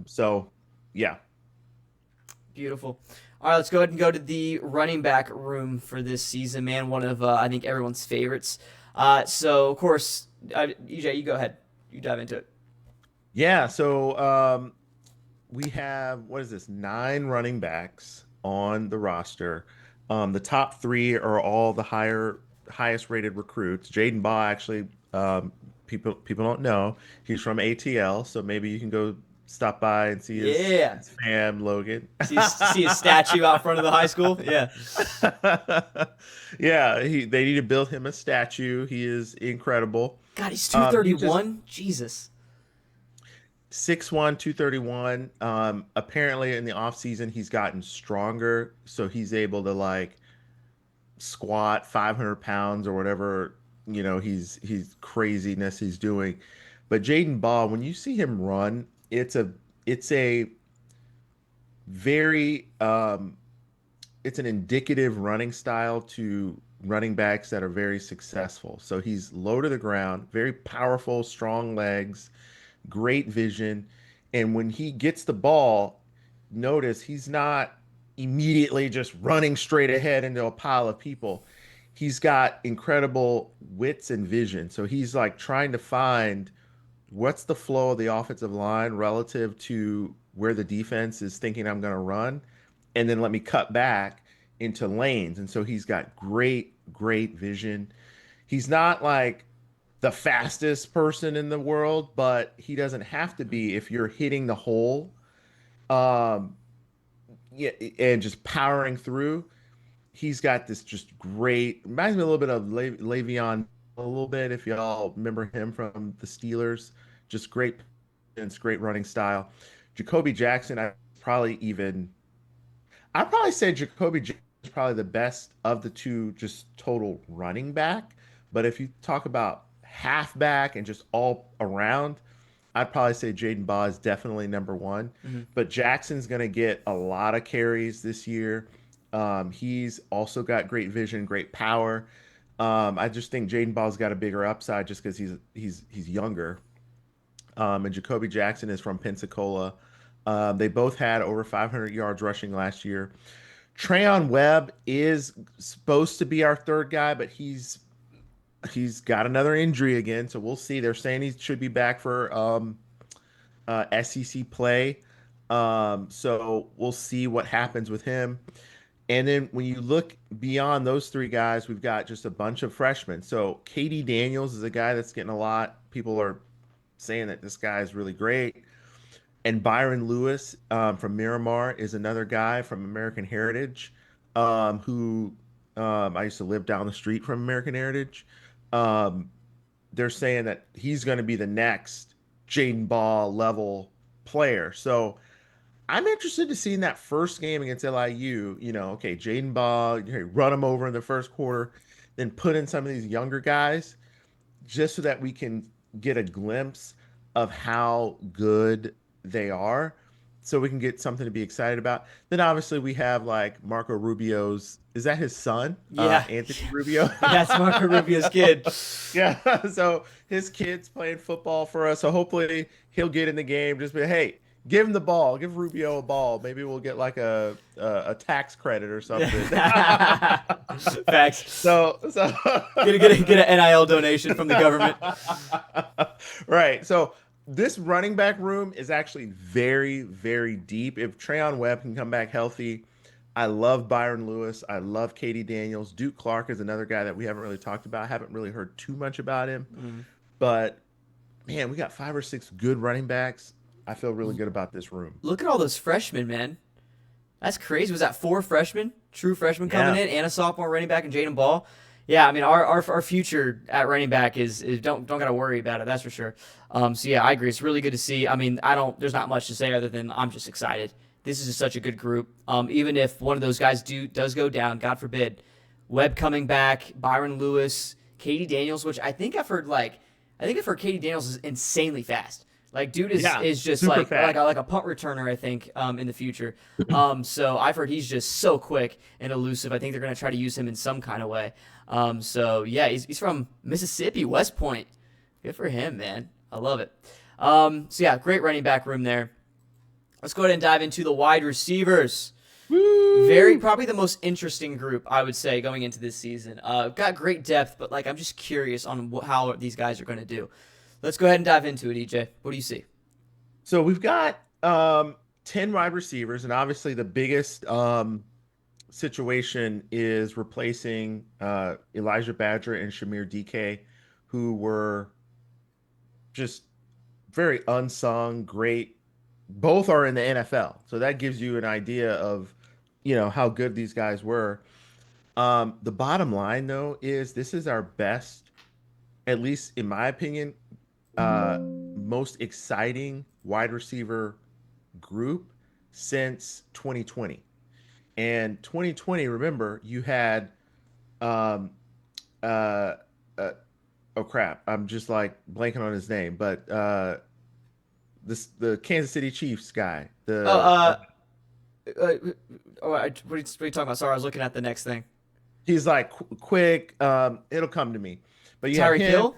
So yeah. Beautiful. All right, let's go ahead and go to the running back room for this season, man. One of, I think, everyone's favorites. So, of course, EJ, you go ahead. You dive into it. Yeah, so we have, 9 running backs on the roster. The top 3 are all the highest rated recruits. Jaden Baugh, actually, people don't know. He's from ATL, so maybe you can go stop by and see his fam, Logan. See his statue out front of the high school? Yeah. Yeah, they need to build him a statue. He is incredible. God, he's 231? Jesus. 6'1", 231. Apparently in the offseason he's gotten stronger, so he's able to like squat 500 pounds or whatever, he's craziness he's doing. But Jaden Baugh, when you see him run, it's a very it's an indicative running style to running backs that are very successful. So he's low to the ground, very powerful, strong legs, great vision. And when he gets the ball, notice he's not immediately just running straight ahead into a pile of people. He's got incredible wits and vision. So he's like trying to find what's the flow of the offensive line relative to where the defense is thinking I'm going to run, and then let me cut back into lanes. And so he's got great vision. He's not like the fastest person in the world, but he doesn't have to be if you're hitting the hole and just powering through. He's got this just great, reminds me a little bit of Le'Veon a little bit, if y'all remember him from the Steelers. Just great running style. Jacoby Jackson, I'd probably say Jacoby Jackson is probably the best of the 2 just total running back. But if you talk about halfback and just all around, I'd probably say Jaden Baugh is definitely number 1. Mm-hmm. But Jackson's going to get a lot of carries this year. He's also got great vision, great power. I just think Jaden Ball's got a bigger upside just because he's younger. And Jacoby Jackson is from Pensacola. They both had over 500 yards rushing last year. Trayon Webb is supposed to be our third guy, but he's got another injury again, so we'll see. They're saying he should be back for SEC play. So we'll see what happens with him. And then when you look beyond those 3 guys, we've got just a bunch of freshmen. So Katie Daniels is a guy that's getting a lot. People are saying that this guy is really great. And Byron Lewis from Miramar is another guy from American Heritage who I used to live down the street from American Heritage. they're saying that he's going to be the next Jaden Ball level player. So I'm interested to see in that first game against LIU, okay, Jaden Ball, run him over in the first quarter, then put in some of these younger guys just so that we can get a glimpse of how good they are so we can get something to be excited about. Then obviously we have like Marco Rubio's, is that his son? Yeah. Anthony Rubio. That's Marco Rubio's kid. Yeah. So his kid's playing football for us. So hopefully he'll get in the game. Just be, hey, give him the ball. Give Rubio a ball. Maybe we'll get like a tax credit or something. Facts. So Get an NIL donation from the government. Right. So this running back room is actually very, very deep. If Trayon Webb can come back healthy, I love Byron Lewis. I love Katie Daniels. Duke Clark is another guy that we haven't really talked about. I haven't really heard too much about him. But, man, we got 5 or 6 good running backs. I feel really good about this room. Look at all those freshmen, man. That's crazy. Was that 4 freshmen? True freshmen coming in, and a sophomore running back and Jaden Ball? Yeah, I mean, our future at running back is don't gotta worry about it. That's for sure. So yeah, I agree. It's really good to see. I mean, there's not much to say other than I'm just excited. This is just such a good group. Even if one of those guys does go down, God forbid, Webb coming back, Byron Lewis, Katie Daniels, which I think I've heard Katie Daniels is insanely fast. Like, dude is just like a punt returner, I think, in the future. So I've heard he's just so quick and elusive. I think they're going to try to use him in some kind of way. So, yeah, he's from Mississippi, West Point. Good for him, man. I love it. So, yeah, great running back room there. Let's go ahead and dive into the wide receivers. Woo! Probably the most interesting group, I would say, going into this season. Got great depth, but, I'm just curious on how these guys are going to do. Let's go ahead and dive into it, EJ. What do you see? So we've got 10 wide receivers, and obviously the biggest situation is replacing Elijah Badger and Shamir DK, who were just very unsung, great. Both are in the NFL, so that gives you an idea of, how good these guys were. The bottom line, though, is this is our best, at least in my opinion, most exciting wide receiver group since 2020. And 2020, remember, you had oh crap, I'm just like blanking on his name, but the Kansas City Chiefs guy. What are you talking about? Sorry, I was looking at the next thing. He's like quick. It'll come to me. But yeah, Tyreek Hill.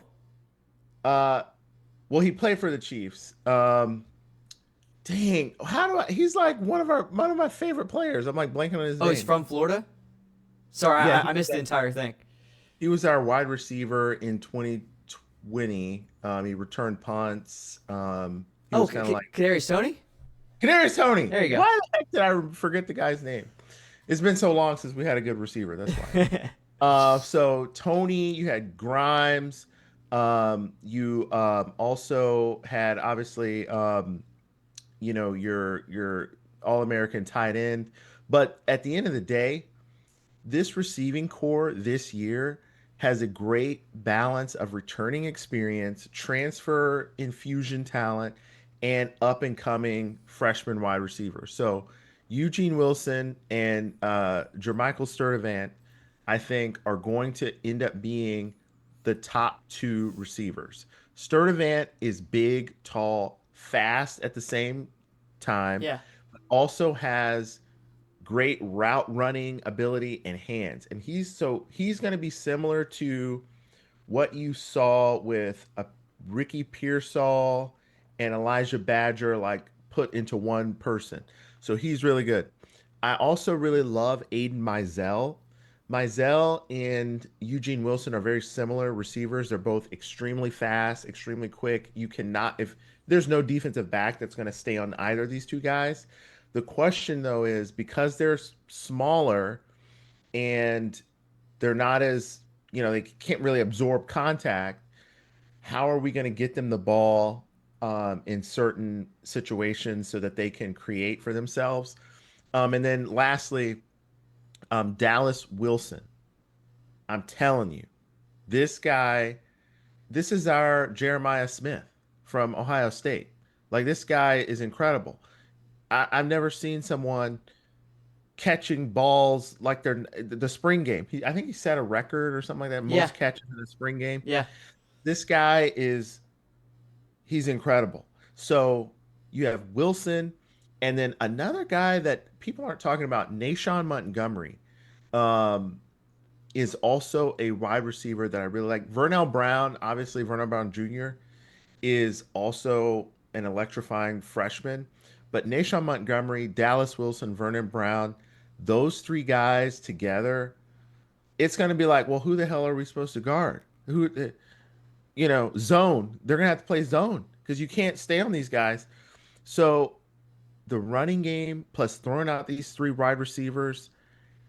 Well, he played for the Chiefs. Dang, he's like one of my favorite players. I'm like blanking on his name. Oh, he's from Florida? Sorry, Yeah, I missed the entire thing. He was our wide receiver in 2020. He returned punts. He was kind of like Kadarius Toney? Kadarius Toney. There you go. Why the heck did I forget the guy's name? It's been so long since we had a good receiver. That's why. So Toney, you had Grimes. You also had obviously your All-American tight end. But at the end of the day, this receiving core this year has a great balance of returning experience, transfer infusion talent, and up-and-coming freshman wide receivers. So Eugene Wilson and Jermichael Sturdivant, I think, are going to end up being the top 2 receivers. Sturdivant is big, tall, fast at the same time. Yeah. But also has great route running ability and hands. And he's going to be similar to what you saw with a Ricky Pearsall and Elijah Badger, like put into one person. So he's really good. I also really love Aiden Mizell. Mizell and Eugene Wilson are very similar receivers. They're both extremely fast, extremely quick. If there's no defensive back that's going to stay on either of these two guys. The question, though, is because they're smaller and they're not as, they can't really absorb contact, how are we going to get them the ball in certain situations so that they can create for themselves? And then lastly, Dallas Wilson. I'm telling you, this guy this is our Jeremiah Smith from Ohio State. Like, this guy is incredible. I've never seen someone catching balls like they're the spring game. I think he set a record or something like that. Yeah. Most catches in the spring game. Yeah. This guy he's incredible. So you have Wilson, and then another guy that people aren't talking about, Nashawn Montgomery, is also a wide receiver that I really like. Vernell Brown, obviously Vernell Brown Jr. is also an electrifying freshman, but Nashawn Montgomery, Dallas Wilson, Vernon Brown, those three guys together, it's going to be like, well, who the hell are we supposed to guard? Zone. They're going to have to play zone because you can't stay on these guys. So the running game plus throwing out these three wide receivers,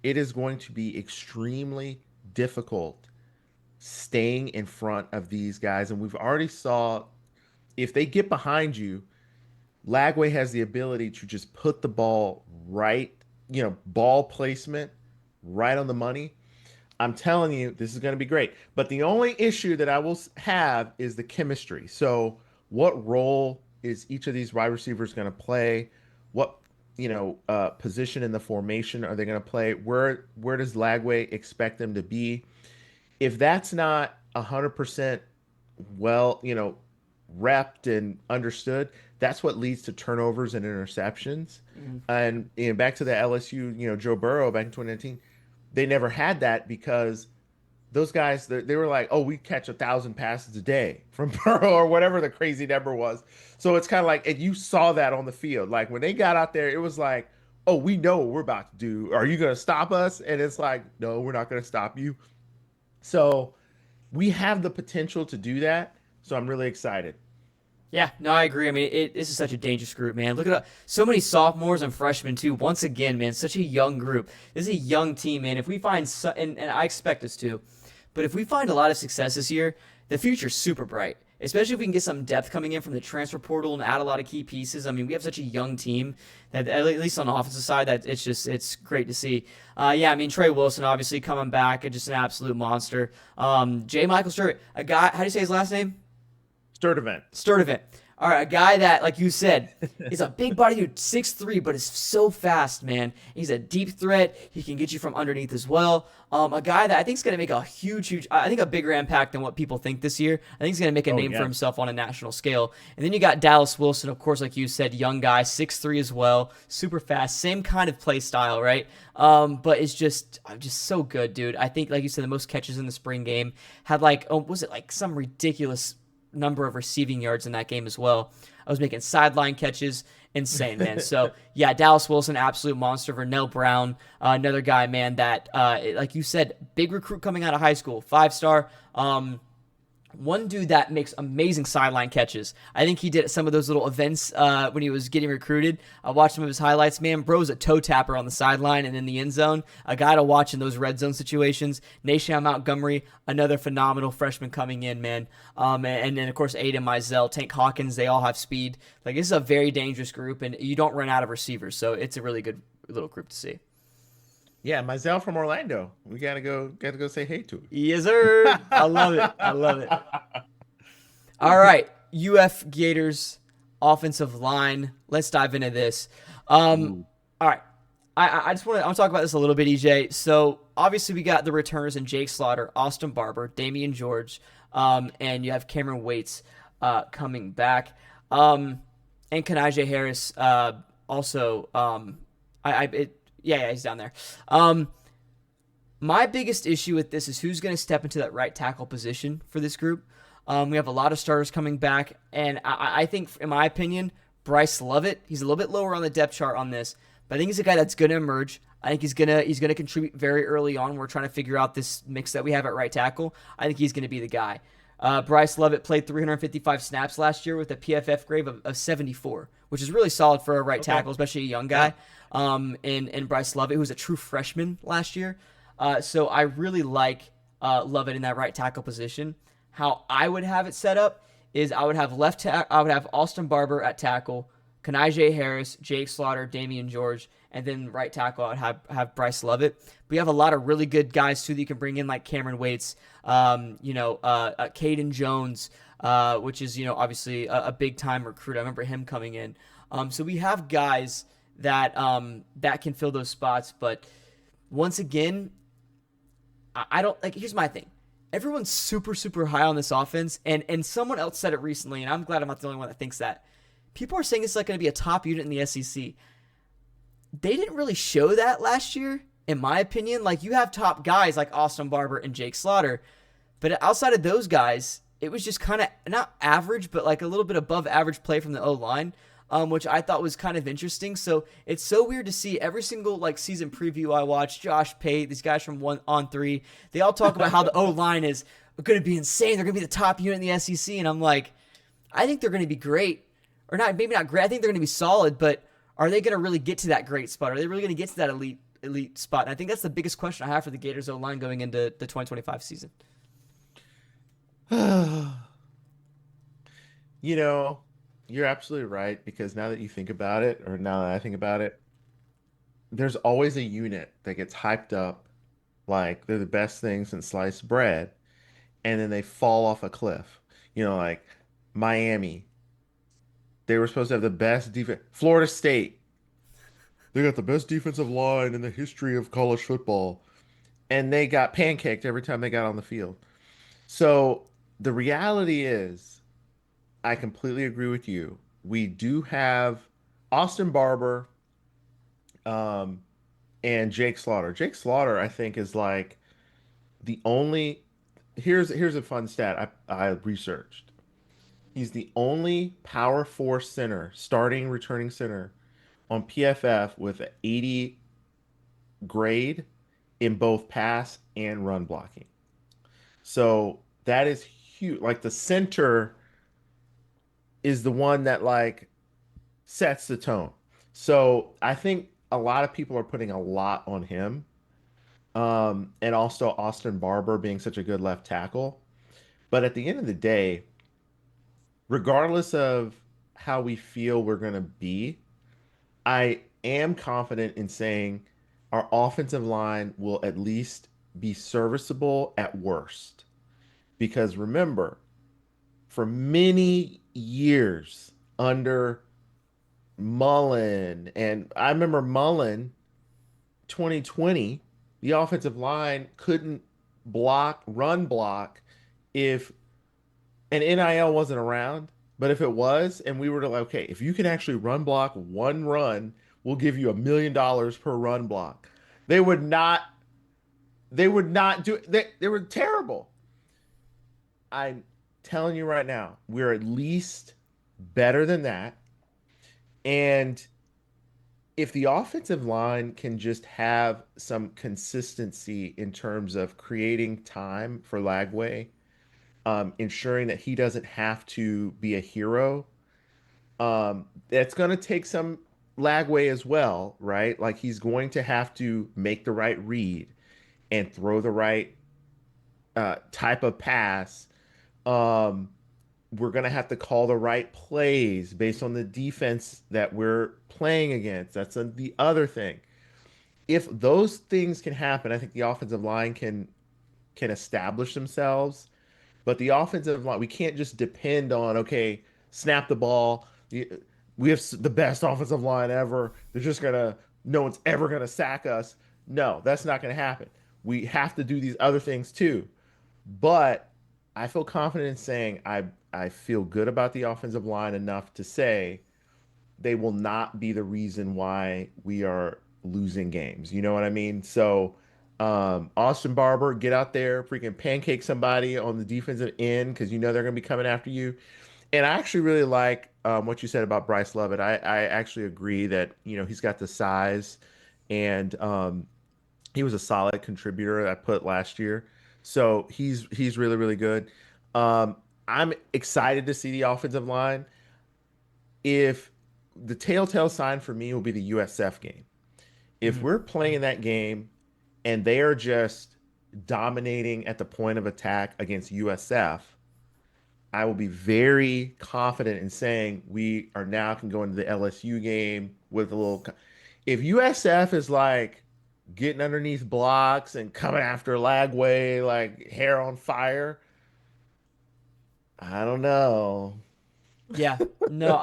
it is going to be extremely difficult staying in front of these guys. And we've already saw if they get behind you, Lagway has the ability to just put the ball right, ball placement right on the money. I'm telling you, this is going to be great. But the only issue that I will have is the chemistry. So what role is each of these wide receivers going to play? What, position in the formation are they going to play? Where does Lagway expect them to be? If that's not 100% well, repped and understood, that's what leads to turnovers and interceptions. And back to the LSU, Joe Burrow back in 2019, they never had that because those guys, they were like, oh, we catch 1,000 passes a day from Burrow or whatever the crazy number was. So it's kind of like, and you saw that on the field. Like when they got out there, it was like, oh, we know what we're about to do. Are you going to stop us? And it's like, no, we're not going to stop you. So we have the potential to do that. So I'm really excited. Yeah, no, I agree. I mean, this is such a dangerous group, man. Look at so many sophomores and freshmen, too. Once again, man, such a young group. This is a young team, man. If we find, and I expect us to, but if we find a lot of success this year, the future's super bright, especially if we can get some depth coming in from the transfer portal and add a lot of key pieces. I mean, we have such a young team that, at least on the offensive side, that it's great to see. I mean, Trey Wilson, obviously, coming back, and just an absolute monster. J. Michael Sturt, a guy, how do you say his last name? Sturdivant. All right, a guy that, like you said, is a big body dude, 6'3", but is so fast, man. He's a deep threat. He can get you from underneath as well. A guy that I think is going to make a huge, I think a bigger impact than what people think this year. I think he's going to make a name for himself on a national scale. And then you got Dallas Wilson, of course, like you said, young guy, 6'3" as well, super fast, same kind of play style, right? But it's just so good, dude. I think, like you said, the most catches in the spring game. Had was it like some ridiculous number of receiving yards in that game as well. I was making sideline catches. Insane, man. So, yeah, Dallas Wilson, absolute monster. Vernell Brown, another guy, man, that, like you said, big recruit coming out of high school, 5-star. One dude that makes amazing sideline catches. I think he did some of those little events when he was getting recruited. I watched some of his highlights, man. Bro's a toe tapper on the sideline and in the end zone. A guy to watch in those red zone situations. Nashawn Montgomery, another phenomenal freshman coming in, man. And then, of course, Aiden Mizell, Tank Hawkins, they all have speed. Like, this is a very dangerous group, and you don't run out of receivers, so it's a really good little group to see. Yeah, Mizell from Orlando. We gotta go say hey to him. Yes, sir. I love it. All right, UF Gators offensive line. Let's dive into this. All right, I just want to talk about this a little bit, EJ. So obviously we got the returners in Jake Slaughter, Austin Barber, Damian George, and you have Cameron Waits coming back, and Kanaja Harris also. Yeah, he's down there. My biggest issue with this is who's going to step into that right tackle position for this group. We have a lot of starters coming back, and I think, in my opinion, Bryce Lovett, he's a little bit lower on the depth chart on this, but I think he's a guy that's going to emerge. I think he's gonna contribute very early on. We're trying to figure out this mix that we have at right tackle. I think he's going to be the guy. Bryce Lovett played 355 snaps last year with a PFF grade of 74, which is really solid for a right tackle, especially a young guy. And Bryce Lovett, who was a true freshman last year. So I really like Lovett in that right tackle position. How I would have it set up is I would have Austin Barber at tackle, Kanaijah Harris, Jake Slaughter, Damian George, and then right tackle I'd have Bryce Lovett. But you have a lot of really good guys too that you can bring in, like Cameron Waits, Caden Jones, which is obviously a big time recruit. I remember him coming in. So we have guys that can fill those spots. But once again, I don't like. Here's my thing. Everyone's super, super high on this offense, and someone else said it recently, and I'm glad I'm not the only one that thinks that. People are saying it's like going to be a top unit in the SEC. They didn't really show that last year, in my opinion. Like, you have top guys like Austin Barber and Jake Slaughter, but outside of those guys, it was just kind of not average, but like a little bit above average play from the O-line, which I thought was kind of interesting. So it's so weird to see every single like season preview I watch, Josh Pate, these guys from 1-on-3, they all talk about how the O-line is going to be insane. They're going to be the top unit in the SEC, and I'm like, I think they're going to be great. Or not, maybe not great. I think they're going to be solid, but are they going to really get to that great spot? Are they really going to get to that elite spot? And I think that's the biggest question I have for the Gators O-line going into the 2025 season. You're absolutely right, because now that you think about it, or now that I think about it, there's always a unit that gets hyped up like they're the best thing since sliced bread, and then they fall off a cliff. Like Miami. They were supposed to have the best defense. Florida State. They got the best defensive line in the history of college football. And they got pancaked every time they got on the field. So the reality is, I completely agree with you. We do have Austin Barber and Jake Slaughter. Jake Slaughter, I think, is like the only. Here's a fun stat I researched. He's the only Power 4 center, starting returning center on PFF with an 80 grade in both pass and run blocking. So that is huge. Like, the center is the one that like sets the tone. So I think a lot of people are putting a lot on him. And also Austin Barber being such a good left tackle. But at the end of the day, regardless of how we feel we're going to be, I am confident in saying our offensive line will at least be serviceable at worst. Because remember, for many years under Mullen, and I remember Mullen 2020, the offensive line couldn't run block if and NIL wasn't around. But if it was, and we were to like, okay, if you can actually run block one run, we'll give you $1 million per run block. They would not do they were terrible. I'm telling you right now, we're at least better than that. And if the offensive line can just have some consistency in terms of creating time for Lagway, ensuring that he doesn't have to be a hero. That's going to take some Lagway as well, right? Like, he's going to have to make the right read and throw the right type of pass. We're going to have to call the right plays based on the defense that we're playing against. That's the other thing. If those things can happen, I think the offensive line can establish themselves. But the offensive line, we can't just depend on, okay, snap the ball. We have the best offensive line ever. No one's ever going to sack us. No, that's not going to happen. We have to do these other things too. But I feel confident in saying I feel good about the offensive line enough to say they will not be the reason why we are losing games. You know what I mean? So Austin Barber, get out there, freaking pancake somebody on the defensive end, because they're going to be coming after you. And I actually really like what you said about Bryce Lovett. I actually agree that he's got the size, and he was a solid contributor I put last year. So he's really, really good. I'm excited to see the offensive line. If the telltale sign for me will be the USF game. If we're playing that game and they are just dominating at the point of attack against USF, I will be very confident in saying we are now can go into the LSU game with a little. If USF is like getting underneath blocks and coming after Lagway like hair on fire, I don't know. Yeah. No,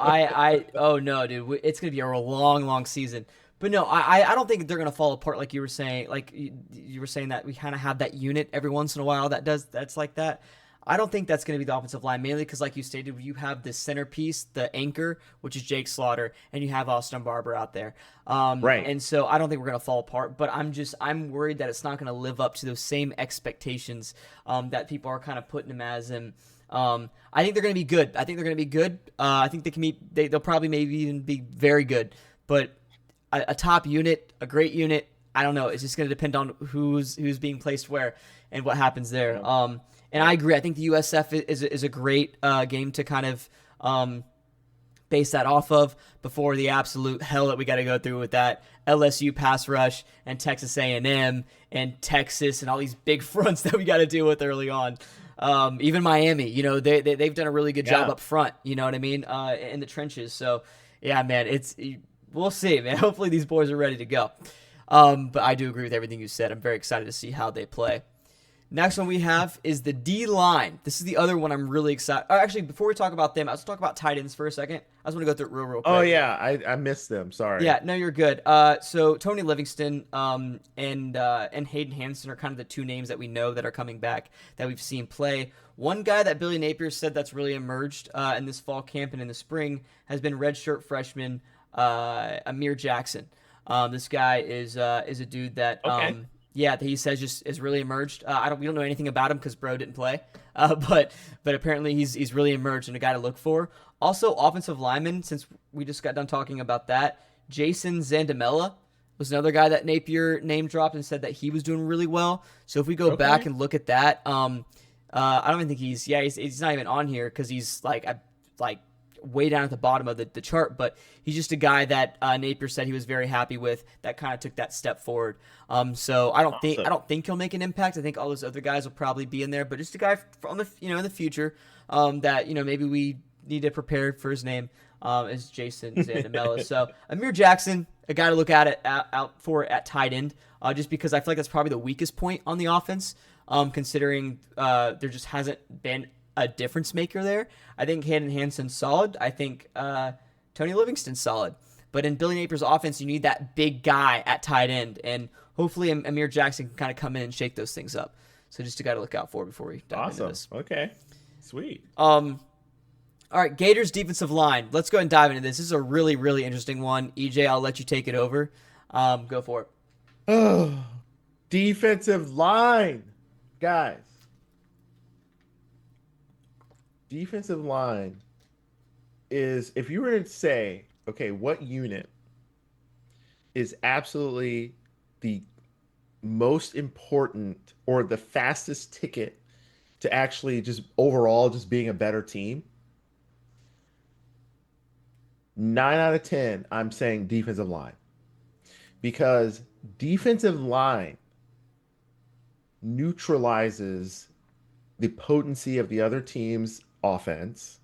oh no, dude, it's gonna be a long, long season. But no, I don't think they're gonna fall apart like you were saying. Like you were saying that we kind of have that unit every once in a while that's like that. I don't think that's going to be the offensive line, mainly because, like you stated, you have the centerpiece, the anchor, which is Jake Slaughter, and you have Austin Barber out there. Right. And so I don't think we're going to fall apart, but I'm worried that it's not going to live up to those same expectations that people are kind of putting them as. And I think they're going to be good. I think they're going to be good. I think they can be. They'll probably maybe even be very good. But a top unit, a great unit, I don't know. It's just going to depend on who's being placed where and what happens there. And I agree. I think the USF is a great game to kind of base that off of before the absolute hell that we got to go through with that LSU pass rush and Texas A&M and Texas and all these big fronts that we got to deal with early on. Even Miami, they've done a really good job up front. You know what I mean? In the trenches. So yeah, man, we'll see, man. Hopefully these boys are ready to go. But I do agree with everything you said. I'm very excited to see how they play. Next one we have is the D-line. This is the other one I'm really excited. Actually, before we talk about them, let's talk about tight ends for a second. I just want to go through it real quick. Oh, yeah. I missed them. Sorry. Yeah, no, you're good. So Tony Livingston and Hayden Hansen are kind of the two names that we know that are coming back that we've seen play. One guy that Billy Napier said that's really emerged in this fall camp and in the spring has been redshirt freshman Amir Jackson. This guy is a dude that that he says just is really emerged. We don't know anything about him because Bro didn't play, but apparently he's really emerged and a guy to look for. Also, offensive lineman, since we just got done talking about that, Jason Zandamela was another guy that Napier name dropped and said that he was doing really well. So if we go back and look at that, I don't even think he's not even on here because he's like way down at the bottom of the chart, but he's just a guy that Napier said he was very happy with that kind of took that step forward. So I don't think he'll make an impact. I think all those other guys will probably be in there, but just a guy from in the future that maybe we need to prepare for his name is Jason Zandamela. So Amir Jackson, a guy to look out for at tight end, just because I feel like that's probably the weakest point on the offense, considering there just hasn't been a difference maker there. I think Hayden Hansen's solid. I think Tony Livingston's solid. But in Billy Napier's offense, you need that big guy at tight end, and hopefully Amir Jackson can kind of come in and shake those things up. So just a guy to look out for before we dive into this. Okay, sweet. All right, Gators defensive line. Let's go and dive into this. This is a really, really interesting one. EJ, I'll let you take it over. Go for it. Oh, defensive line, guys. Defensive line is, if you were to say, okay, what unit is absolutely the most important or the fastest ticket to actually just overall just being a better team, 9 out of 10, I'm saying defensive line. Because defensive line neutralizes the potency of the other team's offense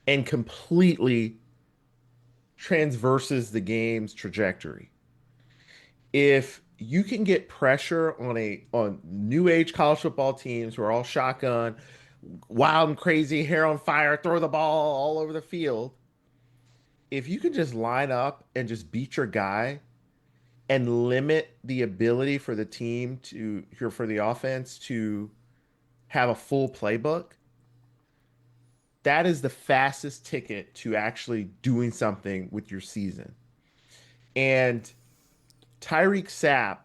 and completely transverses the game's trajectory. If you can get pressure on new age college football teams who are all shotgun, wild and crazy, hair on fire, throw the ball all over the field, if you can just line up and just beat your guy and limit the ability for the team for the offense to have a full playbook, that is the fastest ticket to actually doing something with your season. And Tyreek Sapp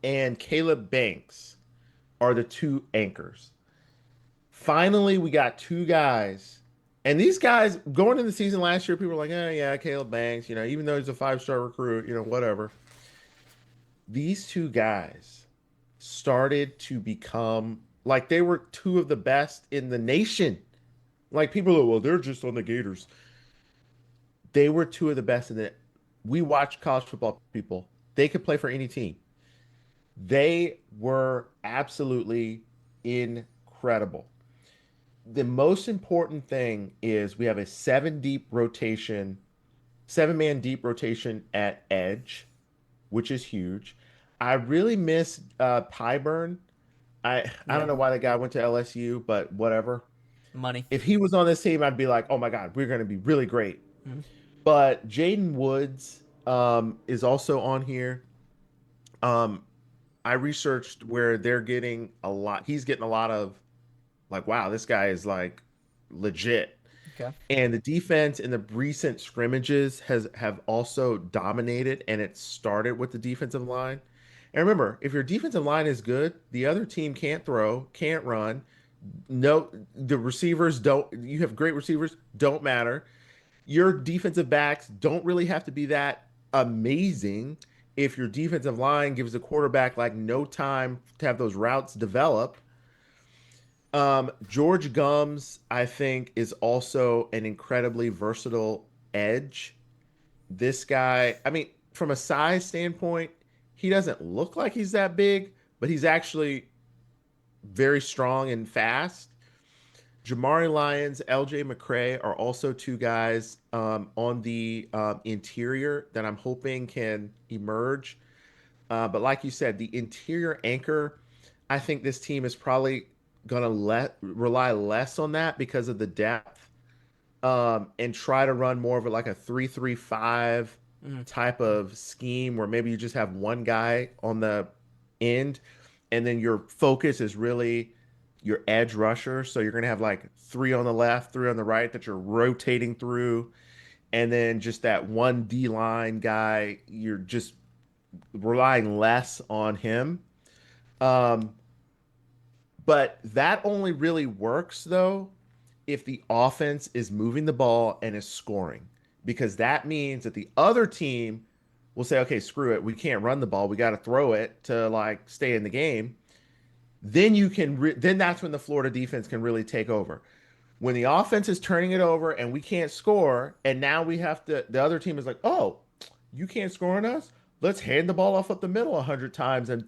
and Caleb Banks are the two anchors. Finally, we got two guys. And these guys, going into the season last year, people were like, yeah, Caleb Banks, even though he's a 5-star recruit, whatever. These two guys started to become like they were two of the best in the nation. Like people are, well, they're just on the Gators. They were two of the best in it. We watch college football people. They could play for any team. They were absolutely incredible. the most important thing is we have a 7-man deep rotation at edge, which is huge. I really miss Pyburn. I don't Yeah, know why the guy went to LSU, but whatever. money. If he was on this team, I'd be like, oh my God, we're going to be really great. Mhm. But Jaden Woods is also on here. Um, I researched where they're getting a lot. He's getting a lot of like, wow, this guy is like legit. Okay. And the defense in the recent scrimmages have also dominated, and it started with the defensive line. And remember, if your defensive line is good, the other team can't throw, can't run. No, the receivers don't. You have great receivers, don't matter. Your defensive backs don't really have to be that amazing if your defensive line gives the quarterback like no time to have those routes develop. George Gums, I think, is also an incredibly versatile edge. This guy, I mean, from a size standpoint, he doesn't look like he's that big, but he's actually very strong and fast. Jamari Lyons, LJ McCray are also two guys on the interior that I'm hoping can emerge. But like you said, the interior anchor, I think this team is probably going to rely less on that because of the depth, and try to run more of like a 3-3-5 type of scheme where maybe you just have one guy on the end and then your focus is really your edge rusher. So you're going to have like 3 on the left, 3 on the right that you're rotating through. And then just that one D line guy, you're just relying less on him. But that only really works though if the offense is moving the ball and is scoring, because that means that the other team will say, okay, screw it, we can't run the ball, we got to throw it to like stay in the game. Then you can then that's when the Florida defense can really take over. When the offense is turning it over and we can't score, and now we have to, the other team is like, oh, you can't score on us, let's hand the ball off up the middle 100 times and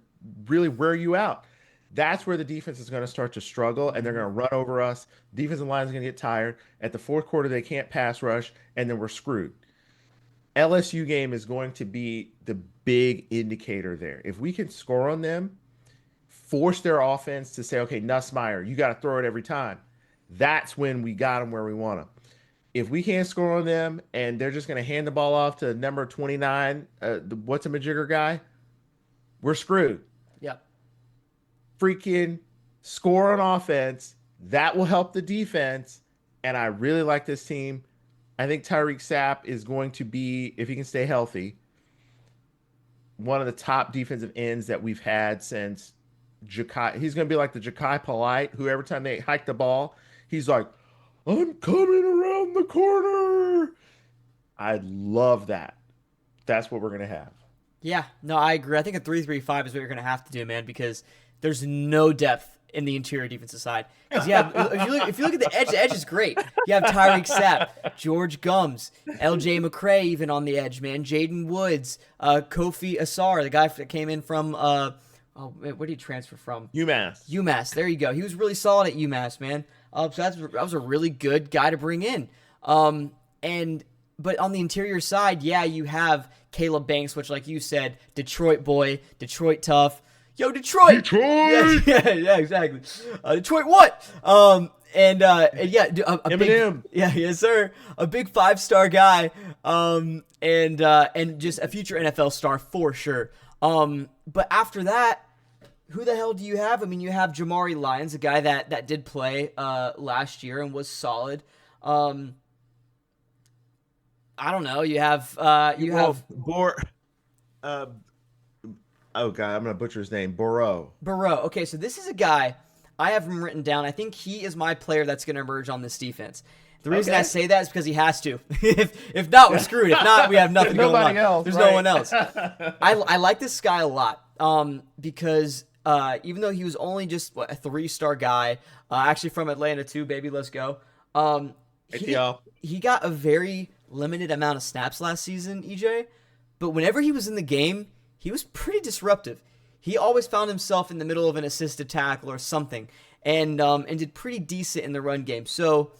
really wear you out. That's where the defense is going to start to struggle, and they're going to run over us. Defensive line is going to get tired. At the fourth quarter, they can't pass rush, and then we're screwed. LSU game is going to be the big indicator there. If we can score on them, force their offense to say, okay, Nussmeier, you got to throw it every time. That's when we got them where we want them. If we can't score on them and they're just going to hand the ball off to number 29, what's a majigger guy, we're screwed. Yep. Freaking score on offense. That will help the defense. And I really like this team. I think Tyreek Sapp is going to be, if he can stay healthy, one of the top defensive ends that we've had since Ja'Kai. He's going to be like the Ja'Kai Polite, who every time they hike the ball, he's like, I'm coming around the corner. I love that. That's what we're going to have. Yeah, no, I agree. I think a 3-3-5 is what you're going to have to do, man, because there's no depth in the interior defensive side. Because if you look at the edge is great. You have Tyreek Sapp, George Gums, LJ McCray even on the edge, man. Jaden Woods, Kofi Asar, the guy that came in from where did he transfer from? UMass. There you go. He was really solid at UMass, man. So that was a really good guy to bring in. But on the interior side, yeah, you have Caleb Banks, which, like you said, Detroit boy, Detroit tough. Yo, Detroit! Yeah, exactly. Detroit what? Eminem. Yes, sir. A big 5-star guy, and just a future NFL star for sure. But after that, who the hell do you have? I mean, you have Jamari Lyons, a guy that did play last year and was solid. I don't know. You have oh god, I'm gonna butcher his name. Burrow. Okay, so this is a guy I have him written down. I think he is my player that's going to emerge on this defense. The reason I say that is because he has to. If not, we're screwed. If not, we have nothing going on. There's no one else. I like this guy a lot because even though he was only just a 3-star guy, actually from Atlanta too, baby, let's go. He got a very limited amount of snaps last season, EJ, but whenever he was in the game, he was pretty disruptive. He always found himself in the middle of an assisted tackle or something. and did pretty decent in the run game. So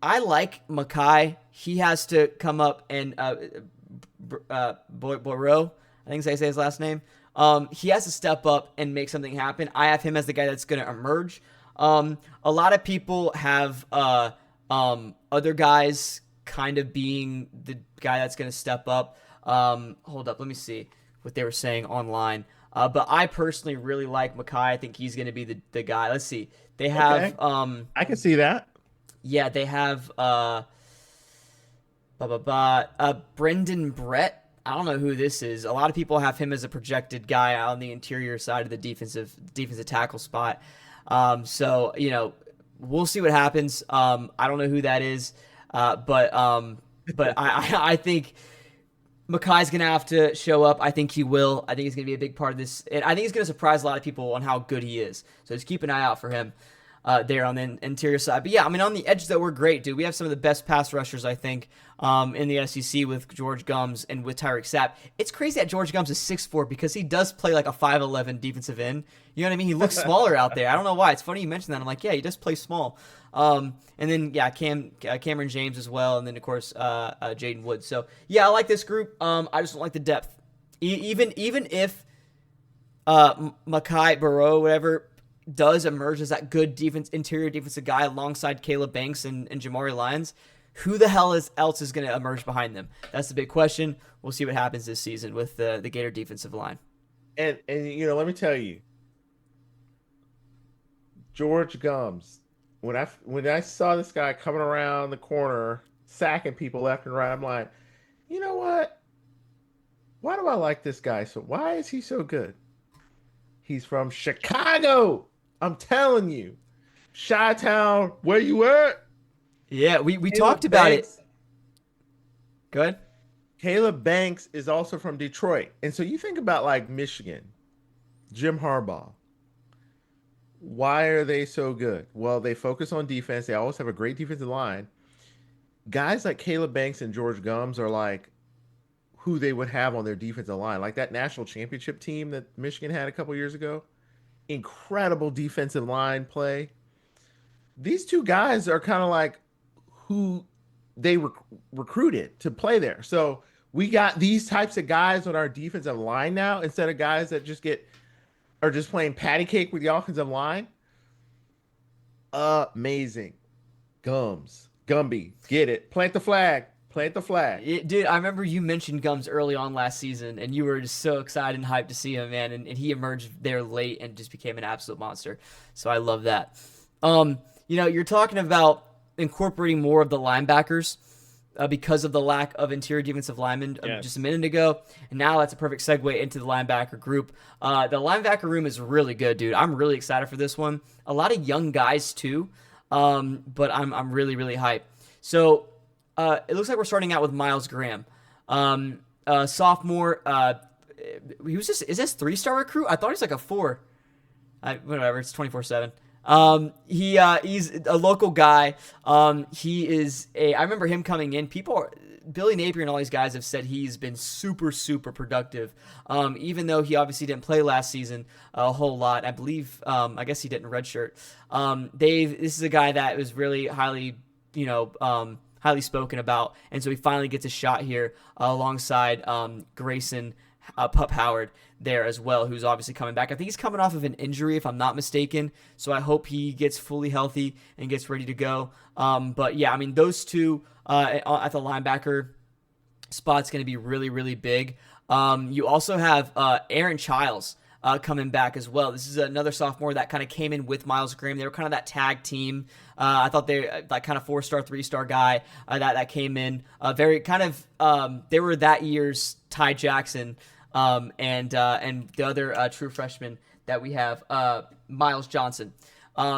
I like Makai. He has to come up and Boiro, I think I say his last name. He has to step up and make something happen. I have him as the guy that's going to emerge. A lot of people have other guys kind of being the guy that's going to step up. Hold up, let me see what they were saying online. But I personally really like Makai. I think he's going to be the guy. Let's see. They have I can see that. Yeah, they have Brendan Brett. I don't know who this is. A lot of people have him as a projected guy on the interior side of the defensive tackle spot. So, we'll see what happens. I don't know who that is. But I think Makai's going to have to show up. I think he will. I think he's going to be a big part of this. And I think he's going to surprise a lot of people on how good he is. So just keep an eye out for him there on the interior side. But yeah, I mean, on the edge, though, we're great, dude. We have some of the best pass rushers, I think, in the SEC with George Gums and with Tyreek Sapp. It's crazy that George Gums is 6'4" because he does play like a 5'11" defensive end. You know what I mean? He looks smaller out there. I don't know why. It's funny you mentioned that. I'm like, yeah, he does play small. And then, yeah, Cameron James as well. And then, of course, Jaden Woods. So, yeah, I like this group. I just don't like the depth. Even if Makai Burrow, whatever, does emerge as that good interior defensive guy alongside Caleb Banks and Jamari Lyons, who the hell else is going to emerge behind them? That's the big question. We'll see what happens this season with the Gator defensive line. And let me tell you, George Gums, when I saw this guy coming around the corner, sacking people left and right, I'm like, you know what? Why do I like this guy? So why is he so good? He's from Chicago. I'm telling you. Chi-Town, where you at? Yeah, we talked about it. Go ahead. Caleb Banks is also from Detroit. And so you think about like Michigan, Jim Harbaugh. Why are they so good? Well, they focus on defense. They always have a great defensive line. Guys like Caleb Banks and George Gums are like who they would have on their defensive line. Like that national championship team that Michigan had a couple years ago. Incredible defensive line play. These two guys are kind of like who they recruited to play there. So we got these types of guys on our defensive line now instead of guys that are just playing patty cake with the offensive line. Amazing. Gumby, get it. Plant the flag. Dude, I remember you mentioned Gums early on last season, and you were just so excited and hyped to see him, man. And he emerged there late and just became an absolute monster. So I love that. You're talking about incorporating more of the linebackers because of the lack of interior defensive linemen just a minute ago. And now that's a perfect segue into the linebacker group. The linebacker room is really good, dude. I'm really excited for this one. A lot of young guys, too, but I'm really, really hyped. So it looks like we're starting out with Miles Graham. Sophomore. Is this 3-star recruit? I thought he's like a 4. Whatever, it's 24/7. He's a local guy. I remember him coming in. Billy Napier and all these guys have said he's been super, super productive. Even though he obviously didn't play last season a whole lot. I believe, I guess he didn't redshirt. This is a guy that was really highly spoken about. And so he finally gets a shot here alongside Grayson Pup Howard there as well, who's obviously coming back. I think he's coming off of an injury, if I'm not mistaken. So I hope he gets fully healthy and gets ready to go. But yeah, I mean, those two at the linebacker spot's going to be really, really big. You also have Aaron Childs coming back as well. This is another sophomore that kind of came in with Miles Graham. They were kind of that tag team. I thought they like kind of 4-star, 3-star guy that came in. Very kind of they were that year's Ty Jackson and the other true freshman that we have, Miles Johnson.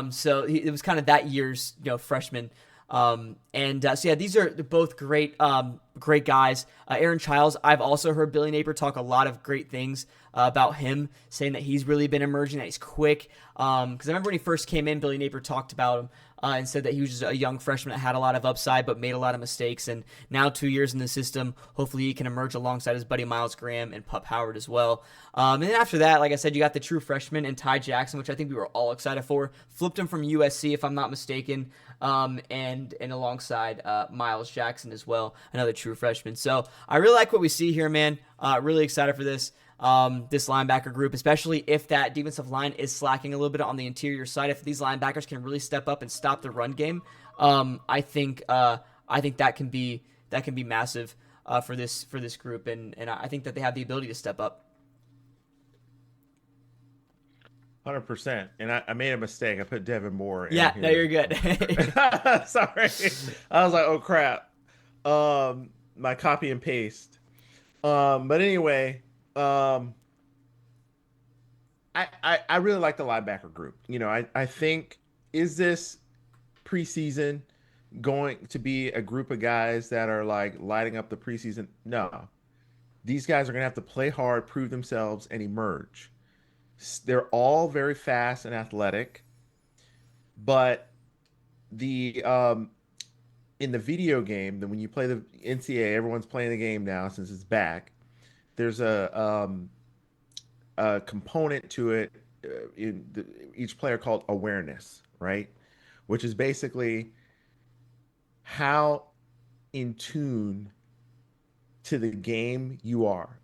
So it was kind of that year's freshman. So yeah, these are both great guys. Aaron Childs, I've also heard Billy Napier talk a lot of great things about him, saying that he's really been emerging, that he's quick. Because I remember when he first came in, Billy Napier talked about him and said that he was just a young freshman that had a lot of upside but made a lot of mistakes. And now 2 years in the system, hopefully he can emerge alongside his buddy Miles Graham and Pup Howard as well. And then after that, like I said, you got the true freshman and Ty Jackson, which I think we were all excited for. Flipped him from USC, if I'm not mistaken, and alongside Miles Jackson as well, another true freshman. So I really like what we see here, man. Really excited for this. This linebacker group, especially if that defensive line is slacking a little bit on the interior side. If these linebackers can really step up and stop the run game, I think that can be massive for this group, and I think that they have the ability to step up. 100%. And I made a mistake. I put Devin Moore in Yeah, here. no, you're good. Sorry. I was like, oh crap. My copy and paste. But anyway, I really like the linebacker group. I think, is this preseason going to be a group of guys that are like lighting up the preseason? No. These guys are going to have to play hard, prove themselves, and emerge. They're all very fast and athletic, but in the video game, when you play the NCAA, everyone's playing the game now since it's back. There's a component to it each player called awareness, right? Which is basically how in tune to the game you are.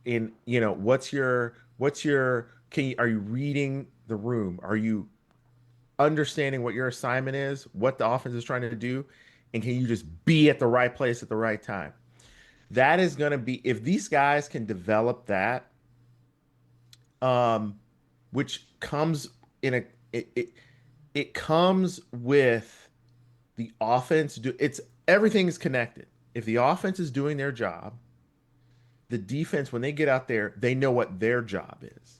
Are you reading the room? Are you understanding what your assignment is, what the offense is trying to do, and can you just be at the right place at the right time? That is going to be, if these guys can develop that, which comes it comes with the offense. Everything is connected. If the offense is doing their job, the defense, when they get out there, they know what their job is.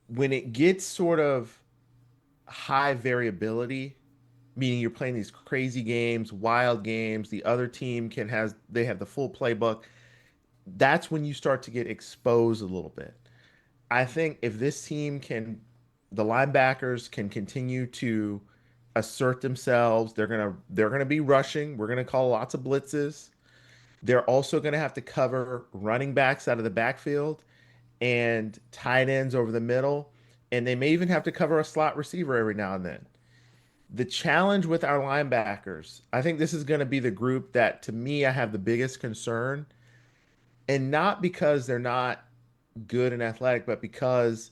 When it gets sort of high variability, meaning you're playing these crazy games, wild games, the other team they have the full playbook, that's when you start to get exposed a little bit. I think if this team the linebackers can continue to assert themselves, they're gonna be rushing. We're gonna call lots of blitzes. They're also gonna have to cover running backs out of the backfield and tight ends over the middle, and they may even have to cover a slot receiver every now and then. The challenge with our linebackers, I think this is going to be the group that, to me, I have the biggest concern, and not because they're not good and athletic, but because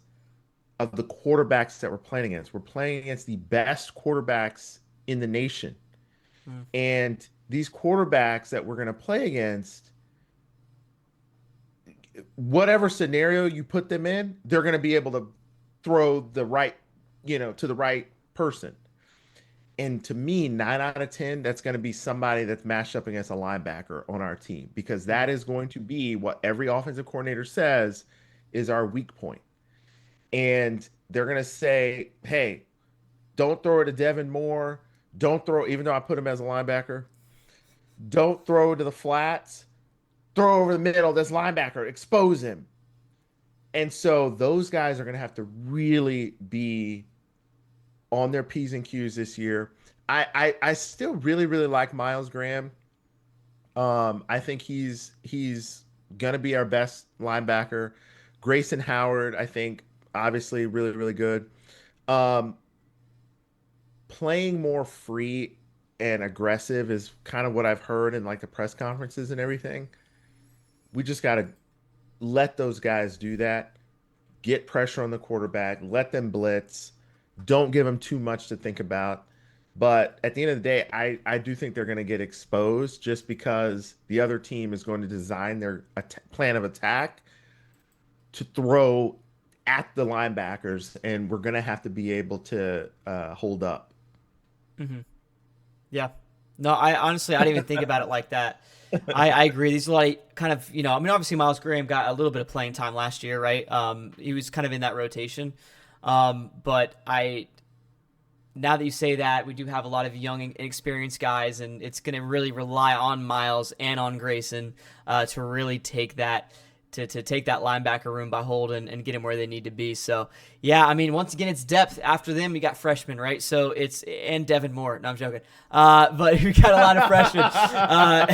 of the quarterbacks that we're playing against. We're playing against the best quarterbacks in the nation. And these quarterbacks that we're going to play against, whatever scenario you put them in, they're going to be able to throw the right, to the right person. And to me, 9 out of 10, that's going to be somebody that's matched up against a linebacker on our team, because that is going to be what every offensive coordinator says is our weak point. And they're going to say, hey, don't throw it to Devin Moore. Don't throw, even though I put him as a linebacker, don't throw to the flats. Throw over the middle, this linebacker, expose him. And so those guys are going to have to really be on their P's and Q's this year. I still really, really like Miles Graham. I think he's going to be our best linebacker. Grayson Howard, I think, obviously really, really good. Playing more free and aggressive is kind of what I've heard in like the press conferences and everything. We just got to let those guys do that. Get pressure on the quarterback. Let them blitz. Don't give them too much to think about. But at the end of the day, I do think they're going to get exposed just because the other team is going to design their plan of attack to throw at the linebackers, and we're going to have to be able to hold up. Mm-hmm. Yeah. No, I didn't even think about it like that. I agree. These are like kind of, obviously Miles Graham got a little bit of playing time last year, right? He was kind of in that rotation. But now that you say that, we do have a lot of young and inexperienced guys, and it's going to really rely on Miles and on Grayson to really take that to take that linebacker room by Holden and get them where they need to be. So, yeah, I mean, once again, it's depth. After them, you got freshmen, right? So and Devin Moore. No, I'm joking. But we got a lot of freshmen.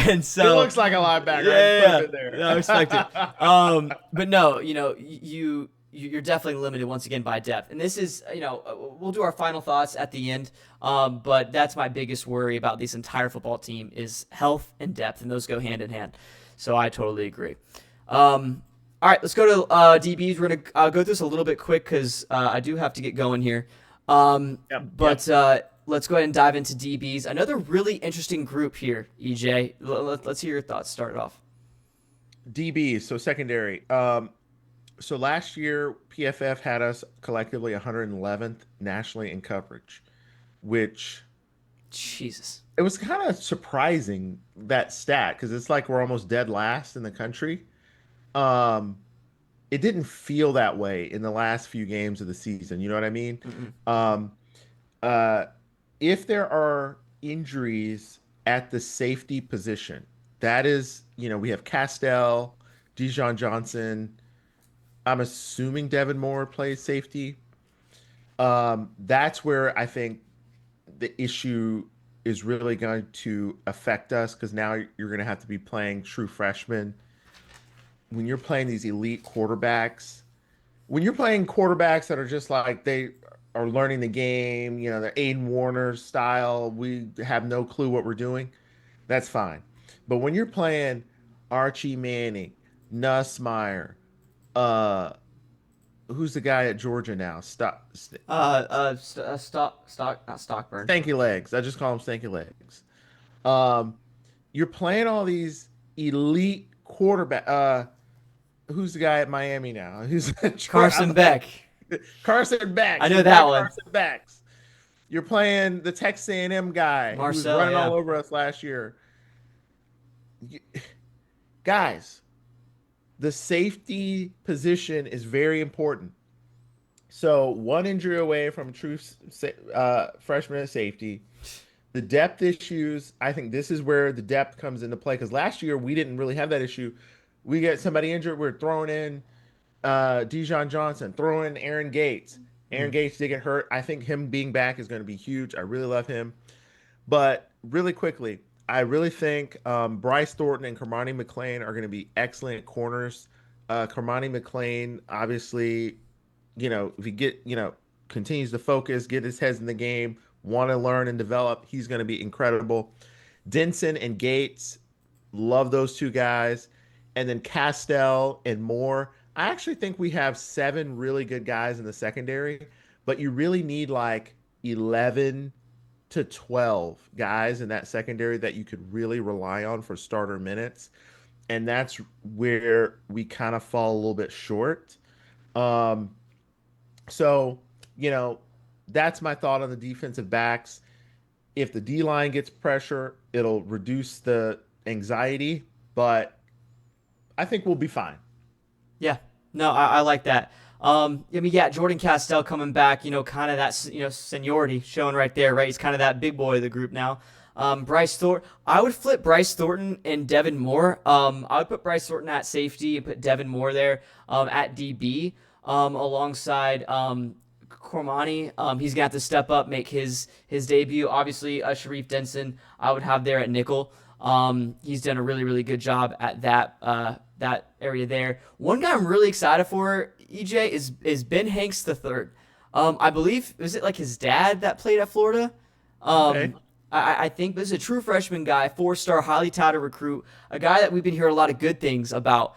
And so He looks like a linebacker. Yeah. Put him in there. No, I expect it. But no, you're definitely limited once again by depth. And this is, we'll do our final thoughts at the end. But that's my biggest worry about this entire football team is health and depth, and those go hand in hand. So I totally agree. All right, let's go to DBs. We're going to go through this a little bit quick because I do have to get going here. Let's go ahead and dive into DBs. Another really interesting group here, EJ. Let's hear your thoughts. Start it off. DBs, so secondary. So last year, PFF had us collectively 111th nationally in coverage, which Jesus. It was kind of surprising, that stat, because it's like we're almost dead last in the country. It didn't feel that way in the last few games of the season. You know what I mean? If there are injuries at the safety position, that is, we have Castell, Dijon Johnson. I'm assuming Devin Moore plays safety. That's where I think the issue is really going to affect us, because now you're going to have to be playing true freshmen. When you're playing these elite quarterbacks, when you're playing quarterbacks that are just like they are learning the game, they're Aiden Warner style, we have no clue what we're doing, that's fine. But when you're playing Archie Manning, Nussmeier, who's the guy at Georgia now? Not Stockburn. Stanky Legs. I just call him Stanky Legs. You're playing all these elite quarterback. Who's the guy at Miami now? Who's Carson Beck. Carson Beck. I know that one. Carson Becks. You're playing the Texas A&M guy who was running all over us last year. Guys, the safety position is very important. So one injury away from true freshman at safety. The depth issues, I think this is where the depth comes into play, because last year we didn't really have that issue. We get somebody injured, we're throwing in Dijon Johnson, throwing in Aaron Gates. Aaron Gates did get hurt. I think him being back is going to be huge. I really love him. But really quickly, I really think Bryce Thornton and Kermani McLean are going to be excellent corners. Kermani McLean, obviously, if he continues to focus, get his heads in the game, want to learn and develop, he's going to be incredible. Denson and Gates, love those two guys. And then Castell and Moore. I actually think we have 7 really good guys in the secondary, but you really need like 11 to 12 guys in that secondary that you could really rely on for starter minutes. And that's where we kind of fall a little bit short. So, that's my thought on the defensive backs. If the D-line gets pressure, it'll reduce the anxiety, but I think we'll be fine. Yeah, no, I like that. Jordan Castell coming back, kind of that, seniority showing right there, right? He's kind of that big boy of the group now. Bryce Thornton, I would flip Bryce Thornton and Devin Moore. I would put Bryce Thornton at safety and put Devin Moore there at DB alongside Cormani. He's gonna have to step up, make his debut. Obviously, Sharif Denson, I would have there at nickel. He's done a really, really good job at that area there. One guy I'm really excited for, EJ, is Ben Hanks III. I believe, is it like his dad that played at Florida? Okay. I think this is a true freshman guy, 4-star, highly touted recruit, a guy that we've been hearing a lot of good things about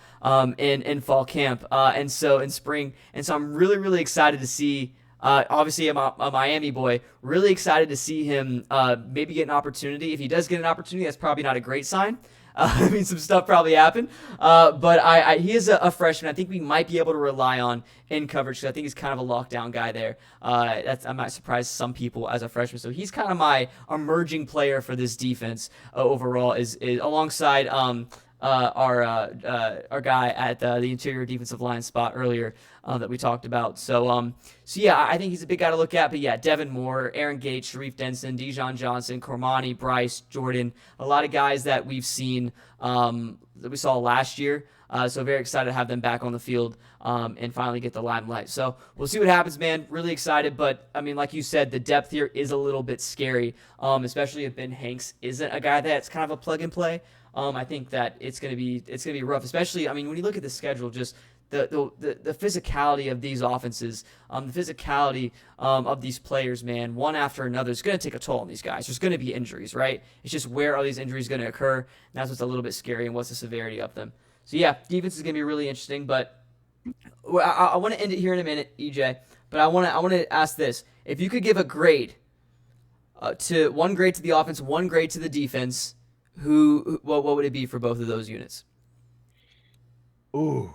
in fall camp and so in spring. And so I'm really, really excited to see. Obviously, I'm a Miami boy. Really excited to see him maybe get an opportunity. If he does get an opportunity, that's probably not a great sign. Some stuff probably happened. But he is a freshman. I think we might be able to rely on in coverage, because I think he's kind of a lockdown guy there. I might surprise some people as a freshman. So he's kind of my emerging player for this defense overall, is alongside our guy at the interior defensive line spot earlier that we talked about. So yeah, I think he's a big guy to look at. But yeah, Devin Moore, Aaron Gates, Sharif Denson, Dijon Johnson, Cormani, Bryce, Jordan, a lot of guys that we've seen that we saw last year. So very excited to have them back on the field and finally get the limelight. So we'll see what happens, man. Really excited, but I mean, like you said, the depth here is a little bit scary, especially if Ben Hanks isn't a guy that's kind of a plug and play. I think that it's gonna be rough, especially. I mean, when you look at the schedule, just the physicality of these offenses, the physicality of these players, man, one after another is going to take a toll on these guys. There's going to be injuries, right? It's just where are these injuries going to occur? And that's what's a little bit scary, and what's the severity of them. So yeah, defense is going to be really interesting. But I want to end it here in a minute, EJ. But I want to ask this: if you could give a grade one grade to the offense, one grade to the defense, what would it be for both of those units? Ooh.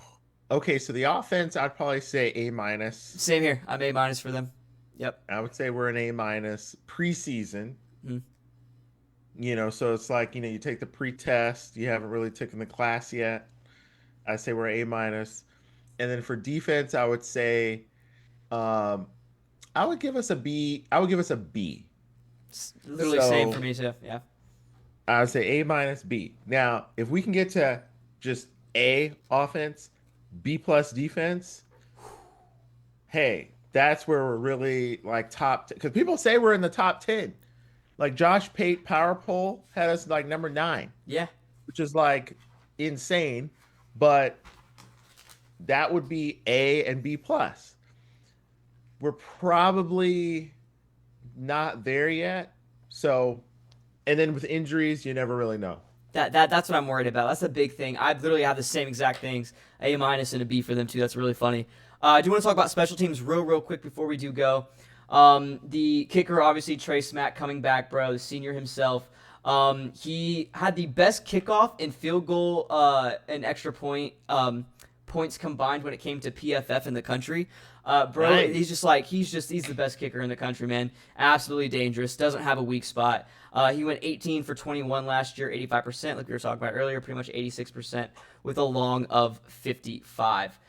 Okay, so the offense, I'd probably say A minus. Same here. I'm A minus for them. Yep. I would say we're an A minus preseason. Mm. So it's like, you take the pre-test, you haven't really taken the class yet. I say we're A minus. And then for defense, I would say I would give us a B. I would give us a B. Literally same for me too. Yeah. I would say A minus B. Now, if we can get to just A offense, B plus defense, hey, that's where we're really like top, because people say we're in the top 10. Like Josh Pate Power Poll had us like number 9. Yeah. Which is like insane, but that would be A and B plus. We're probably not there yet. So, and then with injuries, you never really know. That's what I'm worried about. That's a big thing. I literally have the same exact things, A minus and a B for them too. That's really funny. I do want to talk about special teams real quick before we do go. The kicker, obviously, Trey Smack coming back, bro, the senior himself. He had the best kickoff and field goal and extra points combined when it came to PFF in the country. Bro, nice. He's the best kicker in the country, man. Absolutely dangerous. Doesn't have a weak spot. He went 18 for 21 last year, 85%, like we were talking about earlier, pretty much 86% with a long of 55.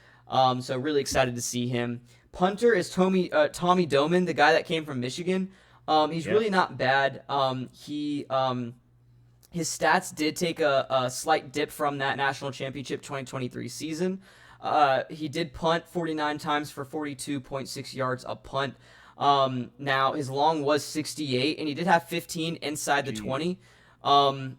So really excited to see him. Punter is Tommy Doman, the guy that came from Michigan. He's really not bad. His stats did take a slight dip from that national championship 2023 season. He did punt 49 times for 42.6 yards a punt. Now his long was 68, and he did have 15 inside the 20. And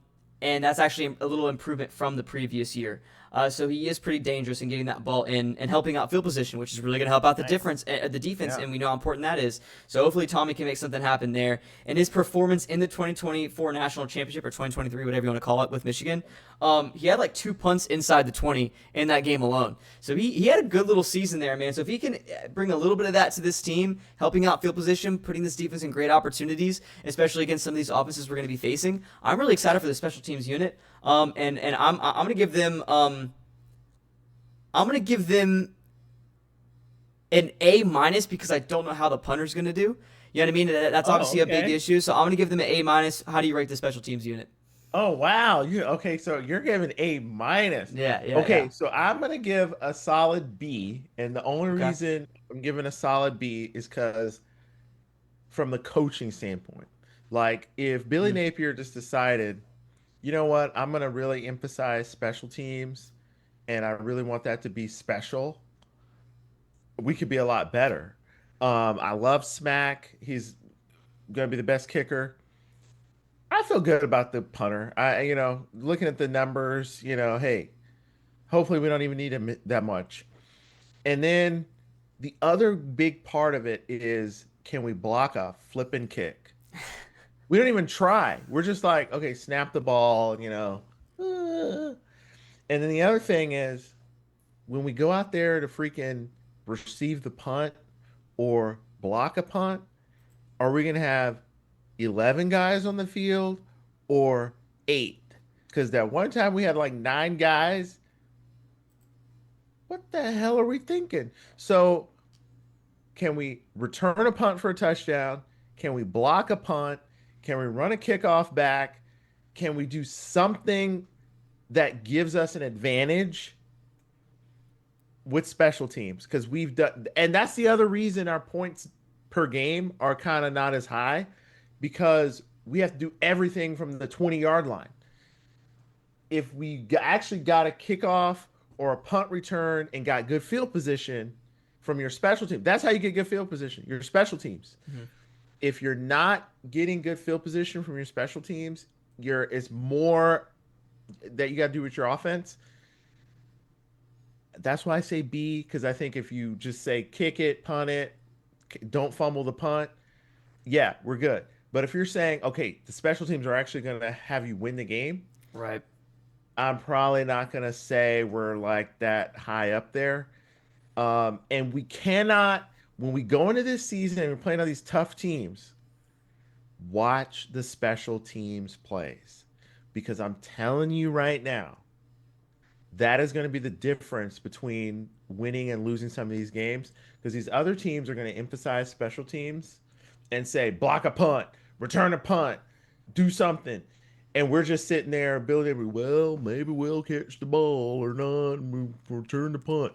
that's actually a little improvement from the previous year. So he is pretty dangerous in getting that ball in and helping out field position, which is really going to help out the defense, and we know how important that is. So hopefully Tommy can make something happen there. And his performance in the 2024 national championship, or 2023, whatever you want to call it, with Michigan, he had like 2 punts inside the 20 in that game alone. So he had a good little season there, man. So if he can bring a little bit of that to this team, helping out field position, putting this defense in great opportunities, especially against some of these offenses we're going to be facing, I'm really excited for the special teams unit. And I'm gonna give them an A minus because I don't know how the punter's gonna do. You know what I mean? That's obviously a big issue. So I'm gonna give them an A minus. How do you rate the special teams unit? Oh wow! So you're giving A minus. Yeah. Okay, yeah. so I'm gonna give a solid B, and the only reason I'm giving a solid B is because from the coaching standpoint, like if Billy Napier just decided, you know what, I'm going to really emphasize special teams, and I really want that to be special, we could be a lot better. I love Smack. He's going to be the best kicker. I feel good about the punter. Looking at the numbers, hey, hopefully we don't even need him that much. And then the other big part of it is, can we block a flipping kick? We don't even try. We're just like, okay, snap the ball, And then the other thing is, when we go out there to freaking receive the punt or block a punt, are we going to have 11 guys on the field or 8? Because that one time we had like 9 guys. What the hell are we thinking? So can we return a punt for a touchdown? Can we block a punt? Can we run a kickoff back? Can we do something that gives us an advantage with special teams? Because we've done, and that's the other reason our points per game are kind of not as high, because we have to do everything from the 20-yard line. If we actually got a kickoff or a punt return and got good field position from your special team. That's how you get good field position, your special teams. Mm-hmm. If you're not getting good field position from your special teams, it's more that you got to do with your offense. That's why I say B, because I think if you just say kick it, punt it, don't fumble the punt, yeah, we're good. But if you're saying, okay, the special teams are actually going to have you win the game, right? I'm probably not going to say we're like that high up there. And we cannot, when we go into this season and we're playing all these tough teams, watch the special teams plays. Because I'm telling you right now, that is going to be the difference between winning and losing some of these games. Because these other teams are going to emphasize special teams and say, block a punt, return a punt, do something. And we're just sitting there building, well, maybe we'll catch the ball or not, and we'll return the punt.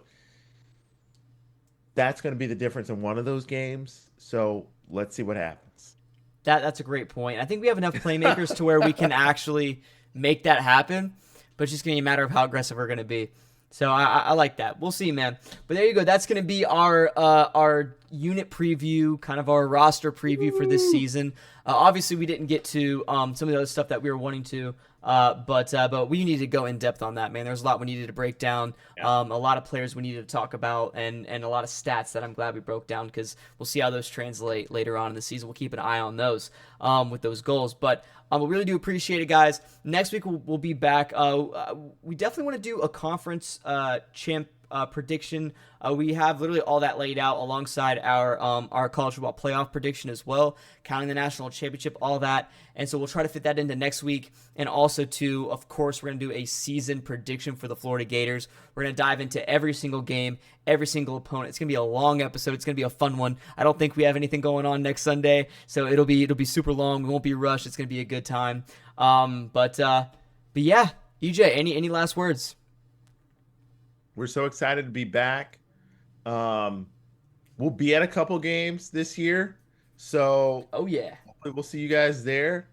That's going to be the difference in one of those games. So let's see what happens. That's a great point. I think we have enough playmakers to where we can actually make that happen, but it's just going to be a matter of how aggressive we're going to be. So I like that. We'll see, man. But there you go. That's going to be our unit preview, kind of our roster preview for this season. Obviously, we didn't get to some of the other stuff that we were wanting to, but we needed to go in depth on that, man. There's a lot we needed to break down, a lot of players we needed to talk about, and a lot of stats that I'm glad we broke down because we'll see how those translate later on in the season. We'll keep an eye on those with those goals. But we really do appreciate it, guys. Next week we'll be back. We definitely want to do a conference champ prediction. We have literally all that laid out alongside our college football playoff prediction as well, counting the national championship, all that. And so we'll try to fit that into next week. And also, of course, we're going to do a season prediction for the Florida Gators. We're going to dive into every single game, every single opponent. It's going to be a long episode. It's going to be a fun one. I don't think we have anything going on next Sunday, so it'll be super long. We won't be rushed. It's going to be a good time. But yeah, EJ, any last words? We're so excited to be back. We'll be at a couple games this year. So oh yeah, hopefully we'll see you guys there.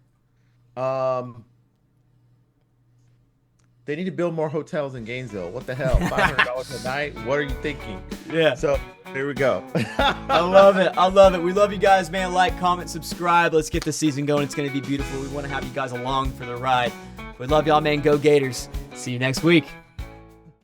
They need to build more hotels in Gainesville. What the hell? $500 a night? What are you thinking? Yeah. So here we go. I love it. I love it. We love you guys, man. Like, comment, subscribe. Let's get the season going. It's going to be beautiful. We want to have you guys along for the ride. We love y'all, man. Go Gators. See you next week.